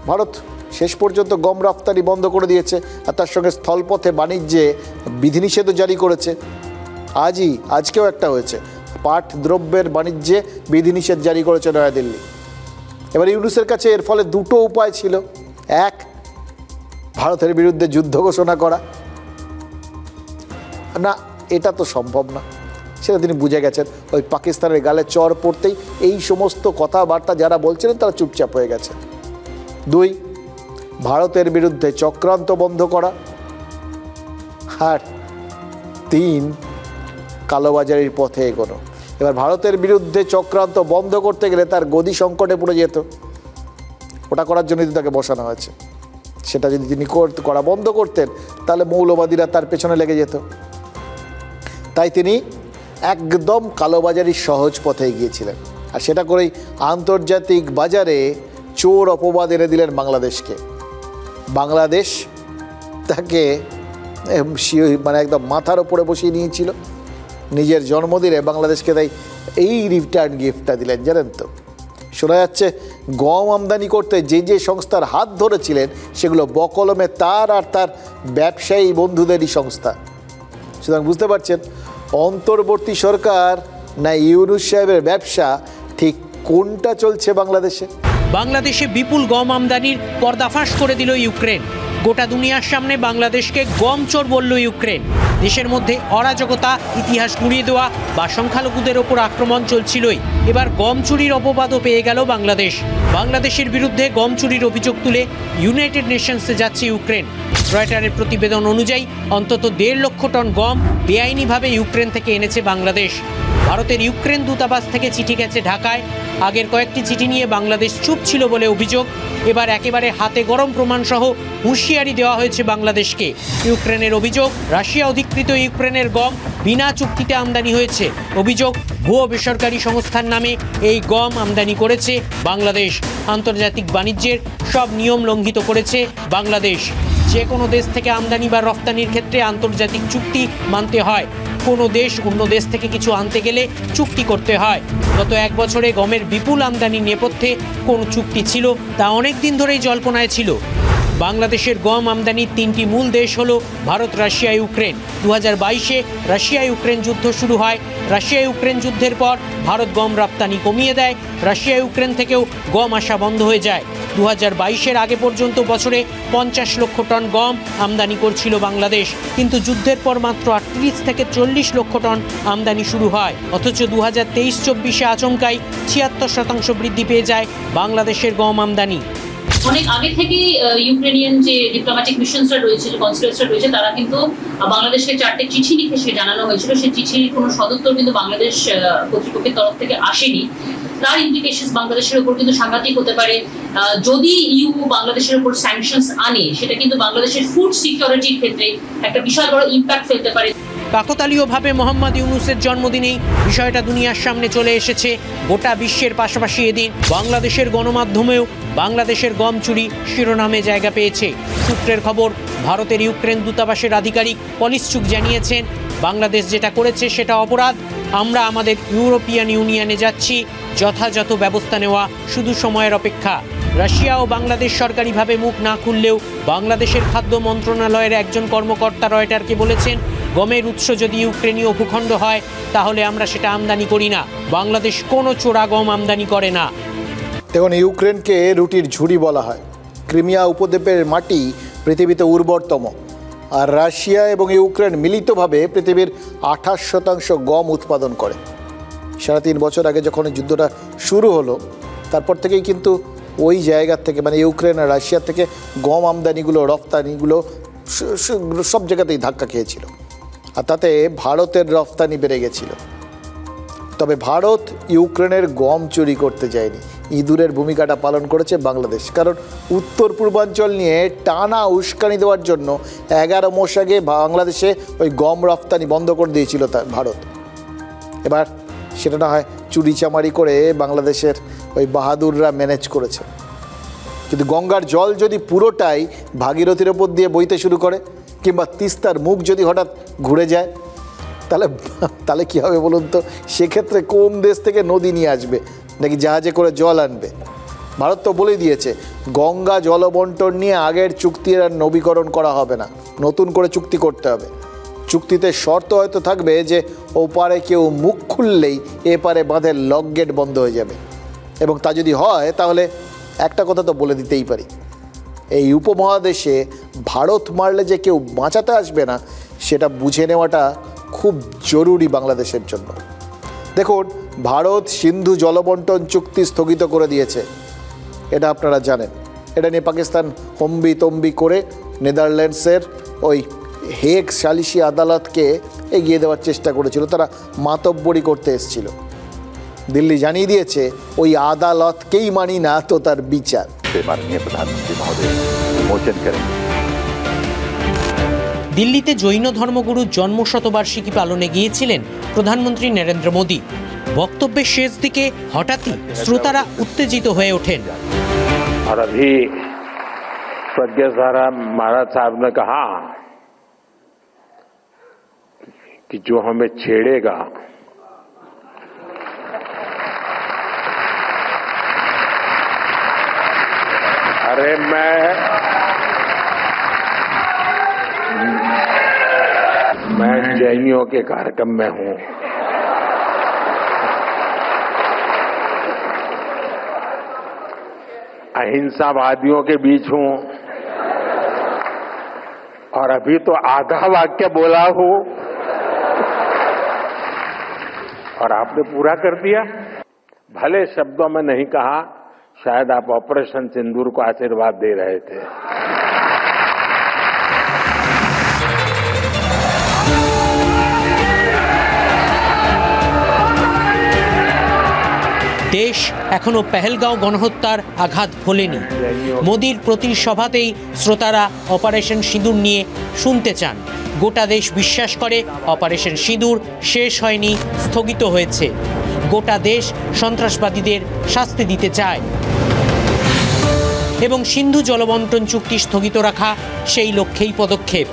ভারত শেষ পর্যন্ত গম রপ্তানি বন্ধ করে দিয়েছে, আর তার সঙ্গে স্থলপথে বাণিজ্যে বিধিনিষেধও জারি করেছে। আজকেও একটা হয়েছে, পাট দ্রব্যের বাণিজ্যে বিধিনিষেধ জারি করেছে নয়াদিল্লি। এবার ইউনূসের কাছে এর ফলে দুটো উপায় ছিল। এক, ভারতের বিরুদ্ধে যুদ্ধ ঘোষণা করা। না, এটা তো সম্ভব না। সেটা তিনি বুঝে গেছেন। ওই পাকিস্তানের গালে চর পড়তেই এই সমস্ত কথাবার্তা যারা বলছিলেন তারা চুপচাপ হয়ে গেছে। 2, ভারতের বিরুদ্ধে চক্রান্ত বন্ধ করা। আর 3, কালোবাজারির পথে এগোনো। এবার ভারতের বিরুদ্ধে চক্রান্ত বন্ধ করতে গেলে তার গদি সংকটে পড়ে যেত, ওটা করার জন্যই তো তাকে বসানো হয়েছে। সেটা যদি তিনি করা বন্ধ করতেন তাহলে মৌলবাদীরা তার পেছনে লেগে যেত। তাই তিনি একদম কালোবাজারির সহজ পথে গিয়েছিলেন, আর সেটা করেই আন্তর্জাতিক বাজারে চোর অপবাদ এনে দিলেন বাংলাদেশকে। বাংলাদেশ তাকে মানে একদম মাথার ওপরে বসিয়ে নিয়েছিল নিজের জন্মদিনে বাংলাদেশকে। তাই এই রিটার্ন গিফটটা দিলেন। জানেন তো, শোনা যাচ্ছে গম আমদানি করতে যে যে সংস্থার হাত ধরেছিলেন সেগুলো বকলমে তার আর তার ব্যবসায়ী বন্ধুদেরই সংস্থা। সুতরাং বুঝতে পারছেন অন্তর্বর্তী সরকার না ইউনূস সাহেবের ব্যবসা ঠিক কোনটা চলছে বাংলাদেশে। বাংলাদেশে বিপুল গম আমদানির পর্দাফাশ করে দিল ইউক্রেন। গোটা দুনিয়ার সামনে বাংলাদেশকে গম চোর বলল ইউক্রেন। দেশের মধ্যে অরাজকতা, ইতিহাস গুঁড়িয়ে দেওয়া বা সংখ্যালঘুদের ওপর আক্রমণ চলছিলই, এবার গম চুরির অপবাদও পেয়ে গেল বাংলাদেশ। বাংলাদেশের বিরুদ্ধে গম চুরির অভিযোগ তুলে ইউনাইটেড নেশনসে যাচ্ছে ইউক্রেন। রয়টারের প্রতিবেদন অনুযায়ী অন্তত 1.5 লক্ষ টন গম বেআইনিভাবে ইউক্রেন থেকে এনেছে বাংলাদেশ। ভারতের ইউক্রেন দূতাবাস থেকে চিঠি গেছে ঢাকায়। আগের কয়েকটি চিঠি নিয়ে বাংলাদেশ চুপ ছিল বলে অভিযোগ। এবার একেবারে হাতে গরম প্রমাণসহ হুঁশিয়ারি দেওয়া হয়েছে বাংলাদেশকে। ইউক্রেনের অভিযোগ, রাশিয়া অধিকৃত ইউক্রেনের গম বিনা চুক্তিতে আমদানি হয়েছে। অভিযোগ, ভুয়ো বেসরকারি সংস্থার নামে এই গম আমদানি করেছে বাংলাদেশ। আন্তর্জাতিক বাণিজ্যের সব নিয়ম লঙ্ঘিত করেছে বাংলাদেশ। যে কোনো দেশ থেকে আমদানি বা রফতানির ক্ষেত্রে আন্তর্জাতিক চুক্তি মানতে হয়। কোনো দেশ অন্য দেশ থেকে কিছু আনতে গেলে চুক্তি করতে হয়। গত 1 বছরে গমের বিপুল আমদানির নেপথ্যে কোনো চুক্তি ছিল তা অনেক দিন ধরেই জল্পনায় ছিল। বাংলাদেশের গম আমদানির 3টি মূল দেশ হলো ভারত, রাশিয়া, ইউক্রেন। 2022-এ রাশিয়া ইউক্রেন যুদ্ধ শুরু হয়। রাশিয়া ইউক্রেন যুদ্ধের পর ভারত গম রপ্তানি কমিয়ে দেয়। রাশিয়া ইউক্রেন থেকেও গম আসা বন্ধ হয়ে যায়। 2022-এর আগে পর্যন্ত বছরে 50 লক্ষ টন গম আমদানি করছিল বাংলাদেশ, কিন্তু যুদ্ধের পর মাত্র 38 থেকে 40 লক্ষ টন আমদানি শুরু হয়। অথচ 2023-24-এ আচমকাই 76% বৃদ্ধি পেয়ে যায় বাংলাদেশের গম আমদানি। অনেক আগে থেকেই ইউক্রেনিয়ান যে ডিপ্লোম্যাটিক মিশনসরা রয়েছে, যে কনসুলেটসরা রয়েছে, তারা কিন্তু বাংলাদেশকে 4টে চিঠি লিখে সে জানানো হয়েছিল। সেই চিঠির কোনো সদুত্তর কিন্তু বাংলাদেশ কর্তৃপক্ষের তরফ থেকে আসেনি। তার ইমপ্লিকেশনস বাংলাদেশের উপর কিন্তু সাংঘাতিক হতে পারে। যদি ইউ বাংলাদেশের উপর স্যাংশনস আনে, সেটা কিন্তু বাংলাদেশের ফুড সিকিউরিটির ক্ষেত্রে একটা বিশাল বড় ইম্প্যাক্ট ফেলতে পারে। কাকতালীয়ভাবে মোহাম্মদ ইউনূসের জন্মদিনেই বিষয়টা দুনিয়ার সামনে চলে এসেছে। গোটা বিশ্বের পাশাপাশি এদিন বাংলাদেশের গণমাধ্যমেও বাংলাদেশের গম চুরি শিরোনামে জায়গা পেয়েছে। সূত্রের খবর, ভারতের ইউক্রেন দূতাবাসের আধিকারিক পলিশচুক জানিয়েছেন, বাংলাদেশ যেটা করেছে সেটা অপরাধ। আমরা আমাদের ইউরোপিয়ান ইউনিয়নে যাচ্ছি, যথাযথ ব্যবস্থা নেওয়া শুধু সময়ের অপেক্ষা। রাশিয়া ও বাংলাদেশ সরকারিভাবে মুখ না খুললেও বাংলাদেশের খাদ্য মন্ত্রণালয়ের একজন কর্মকর্তা রয়টারকে বলেছেন, গমের উৎস যদি ইউক্রেনীয় ভূখণ্ড হয় তাহলে আমরা সেটা আমদানি করি না। বাংলাদেশ কোনো চোরা গম আমদানি করে না। দেখুন, ইউক্রেনকে রুটির ঝুড়ি বলা হয়। ক্রিমিয়া উপদ্বীপের মাটি পৃথিবীতে উর্বরতম, আর রাশিয়া এবং ইউক্রেন মিলিতভাবে পৃথিবীর 28% গম উৎপাদন করে। 3.5 বছর আগে যখন এই যুদ্ধটা শুরু হলো, তারপর থেকেই কিন্তু ওই জায়গার থেকে, মানে ইউক্রেন আর রাশিয়া থেকে গম আমদানিগুলো, রফতানিগুলো সব জায়গাতেই ধাক্কা খেয়েছিল, আর তাতে ভারতের রফতানি বেড়ে গেছিল। তবে ভারত ইউক্রেনের গম চুরি করতে যায়নি, ইঁদুরের ভূমিকাটা পালন করেছে বাংলাদেশ। কারণ উত্তর পূর্বাঞ্চল নিয়ে টানা উস্কানি দেওয়ার জন্য 11 মাস আগে বাংলাদেশে ওই গম রফতানি বন্ধ করে দিয়েছিল ভারত। এবার সেটা না হয় চুরি চামারি করে বাংলাদেশের ওই বাহাদুররা ম্যানেজ করেছে। কিন্তু গঙ্গার জল যদি পুরোটাই ভাগীরথীর ওপর দিয়ে বইতে শুরু করে, কিংবা তিস্তার মুখ যদি হঠাৎ ঘুরে যায়, তাহলে কী হবে বলুন তো? সেক্ষেত্রে কোন দেশ থেকে নদী নিয়ে আসবে, নাকি জাহাজে করে জল আনবে? ভারত তো বলেই দিয়েছে, গঙ্গা জলবন্টন নিয়ে আগের চুক্তির আর নবীকরণ করা হবে না, নতুন করে চুক্তি করতে হবে। চুক্তিতে শর্ত হয়তো থাকবে যে ওপারে কেউ মুখ খুললেই এপারে বাঁধের লক গেট বন্ধ হয়ে যাবে। এবং তা যদি হয়, তাহলে একটা কথা তো বলে দিতেই পারি, এই উপমহাদেশে ভারত মারলে যে কেউ বাঁচাতে আসবে না, সেটা বুঝে নেওয়াটা খুব জরুরি বাংলাদেশের জন্য। দেখুন, ভারত সিন্ধু জলবন্টন চুক্তি স্থগিত করে দিয়েছে, এটা আপনারা জানেন। এটা নিয়ে পাকিস্তান হম্বি তম্বি করে নেদারল্যান্ডসের ওই হেগ সালিশি আদালতকে এগিয়ে দেওয়ার চেষ্টা করেছিল, তারা মাতব্বরি করতে এসেছিল। দিল্লি জানিয়ে দিয়েছে ওই আদালতকেই মানি না তো তার বিচার। দিল্লিতে জৈন ধর্মগুরুর জন্মশতবার্ষিকী পালনে গিয়েছিলেন প্রধানমন্ত্রী নরেন্দ্র মোদী। বক্তব্যের শেষ দিকে হঠাৎই শ্রোতারা উত্তেজিত হয়ে ওঠেন। और अभी प्रज्ञा सारा महाराज साहब ने कहा कि जो हमें छेड़ेगा अरे मैं जैनियों के कार्यक्रम में हूं, अहिंसावादियों के बीच हूं और अभी तो आधा वाक्य बोला हूं और आपने पूरा कर दिया। भले शब्दों में नहीं कहा, शायद आप ऑपरेशन सिंदूर को आशीर्वाद दे रहे थे। দেশ এখনো পেহেলগাঁও গণহত্যার আঘাত ভোলেনি। মোদির প্রতি সভাতেই শ্রোতারা অপারেশন সিঁদুর নিয়ে শুনতে চান। গোটা দেশ বিশ্বাস করে অপারেশন সিঁদুর শেষ হয়নি, স্থগিত হয়েছে। গোটা দেশ সন্ত্রাসবাদীদের শাস্তি দিতে চায় এবং সিন্ধু জলবন্টন চুক্তি স্থগিত রাখা সেই লক্ষ্যেই পদক্ষেপ।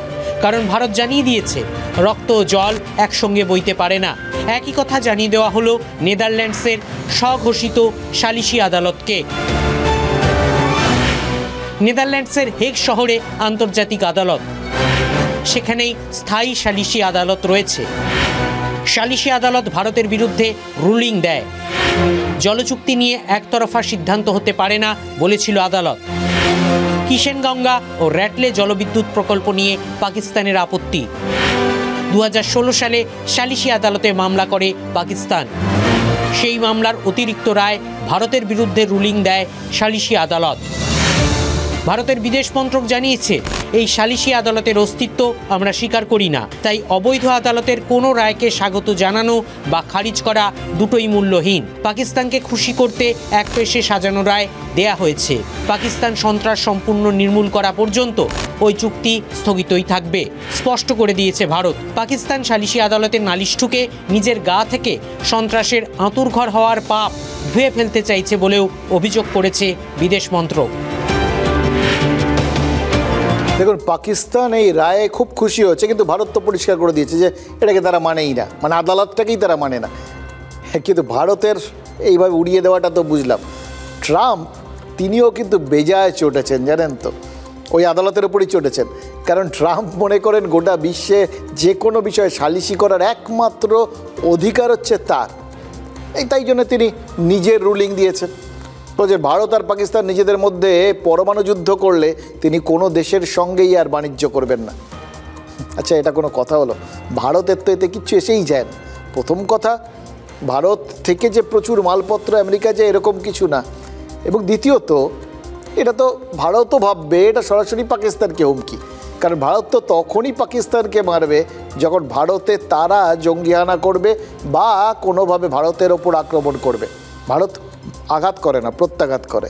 কারণ ভারত জানিয়ে দিয়েছে রক্ত ও জল একসঙ্গে বইতে পারে না। একই কথা জানিয়ে দেওয়া হলো নেদারল্যান্ডসের স্বঘোষিত সালিশি আদালতকে। নেদারল্যান্ডসের হেগ শহরে আন্তর্জাতিক আদালত, সেখানেই স্থায়ী সালিশি আদালত রয়েছে। সালিশি আদালত ভারতের বিরুদ্ধে রুলিং দেয়। জলচুক্তি নিয়ে একতরফা সিদ্ধান্ত হতে পারে না বলেছিল আদালত। কিষেনগঙ্গা ও র্যাটলে জলবিদ্যুৎ প্রকল্প নিয়ে পাকিস্তানের আপত্তি। 2016 সালে সালিশি আদালতে মামলা করে পাকিস্তান। সেই মামলার অতিরিক্ত রায় ভারতের বিরুদ্ধে রুলিং দেয় সালিশি আদালত। ভারতের বিদেশ মন্ত্রক জানিয়েছে এই সালিশি আদালতের অস্তিত্ব আমরা স্বীকার করি না, তাই অবৈধ আদালতের কোনো রায়কে স্বাগত জানানো বা খারিজ করা দুটোই মূল্যহীন। পাকিস্তানকে খুশি করতে এক পেশে সাজানো রায় দেয়া হয়েছে। পাকিস্তান সন্ত্রাস সম্পূর্ণ নির্মূল করা পর্যন্ত ওই চুক্তি স্থগিতই থাকবে, স্পষ্ট করে দিয়েছে ভারত। পাকিস্তান সালিশি আদালতের নালিশ ঠুকে নিজের গা থেকে সন্ত্রাসের আঁতুড়ঘর হওয়ার পাপ ধুয়ে ফেলতে চাইছে বলেও অভিযোগ করেছে বিদেশ মন্ত্রক। দেখুন, পাকিস্তান এই রায়ে খুব খুশি হচ্ছে, কিন্তু ভারত তো পরিষ্কার করে দিয়েছে যে এটাকে তারা মানেই না, মানে আদালতটাকেই তারা মানে না। কিন্তু ভারতের এইভাবে উড়িয়ে দেওয়াটা তো বুঝলাম। ট্রাম্প তিনিও কিন্তু বেজায় চটেছেন, জানেন তো, ওই আদালতের উপরই চটেছেন। কারণ ট্রাম্প মনে করেন গোটা বিশ্বে যে কোনো বিষয়ে সালিশি করার একমাত্র অধিকার হচ্ছে তার। তাই জন্য তিনি নিজের রুলিং দিয়েছেন যে ভারত আর পাকিস্তান নিজেদের মধ্যে পরমাণু যুদ্ধ করলে তিনি কোনো দেশের সঙ্গেই আর বাণিজ্য করবেন না। আচ্ছা, এটা কোনো কথা হলো? ভারতের তো এতে কিচ্ছু এসেই যায় না। প্রথম কথা, ভারত থেকে যে প্রচুর মালপত্র আমেরিকা যায় এরকম কিছু না। এবং দ্বিতীয়ত, এটা তো ভারতও ভাববে এটা সরাসরি পাকিস্তানকে হুমকি। কারণ ভারত তো তখনই পাকিস্তানকে মারবে যখন ভারতে তারা জঙ্গিয়ানা করবে বা কোনোভাবে ভারতের ওপর আক্রমণ করবে। ভারত আঘাত করে না, প্রত্যাঘাত করে।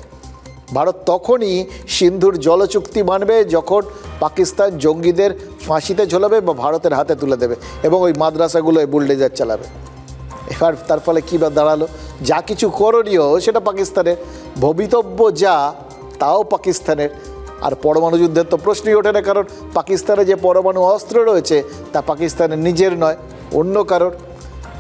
ভারত তখনই সিন্ধুর জলচুক্তি মানবে যখন পাকিস্তান জঙ্গিদের ফাঁসিতে ঝোলাবে বা ভারতের হাতে তুলে দেবে এবং ওই মাদ্রাসাগুলোয় বুলডোজার চালাবে। এবার তার ফলে কী বা দাঁড়ালো? যা কিছু করণীয় সেটা পাকিস্তানের, ভবিতব্য যা তাও পাকিস্তানের। আর পরমাণু যুদ্ধের তো প্রশ্নই ওঠে না, কারণ পাকিস্তানে যে পরমাণু অস্ত্র রয়েছে তা পাকিস্তানের নিজের নয়, অন্য কারোর।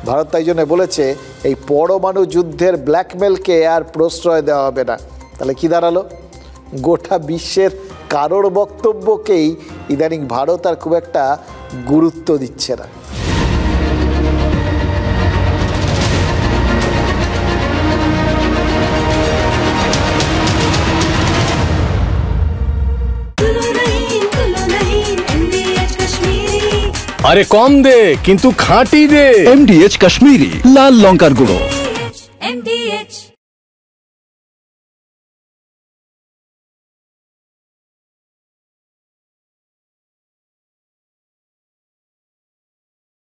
ভারত তাই জন্য বলেছে এই পরমাণু যুদ্ধের ব্ল্যাকমেলকে আর প্রশ্রয় দেওয়া হবে না। তাহলে কি দাঁড়ালো? গোটা বিশ্বের কারোর বক্তব্যকেই ইদানিং ভারত আর খুব একটা গুরুত্ব দিচ্ছে না। আরে কম দে কিন্তু খাঁটি দে। MDH কাশ্মীরি লাল লঙ্কার গুঁড়ো।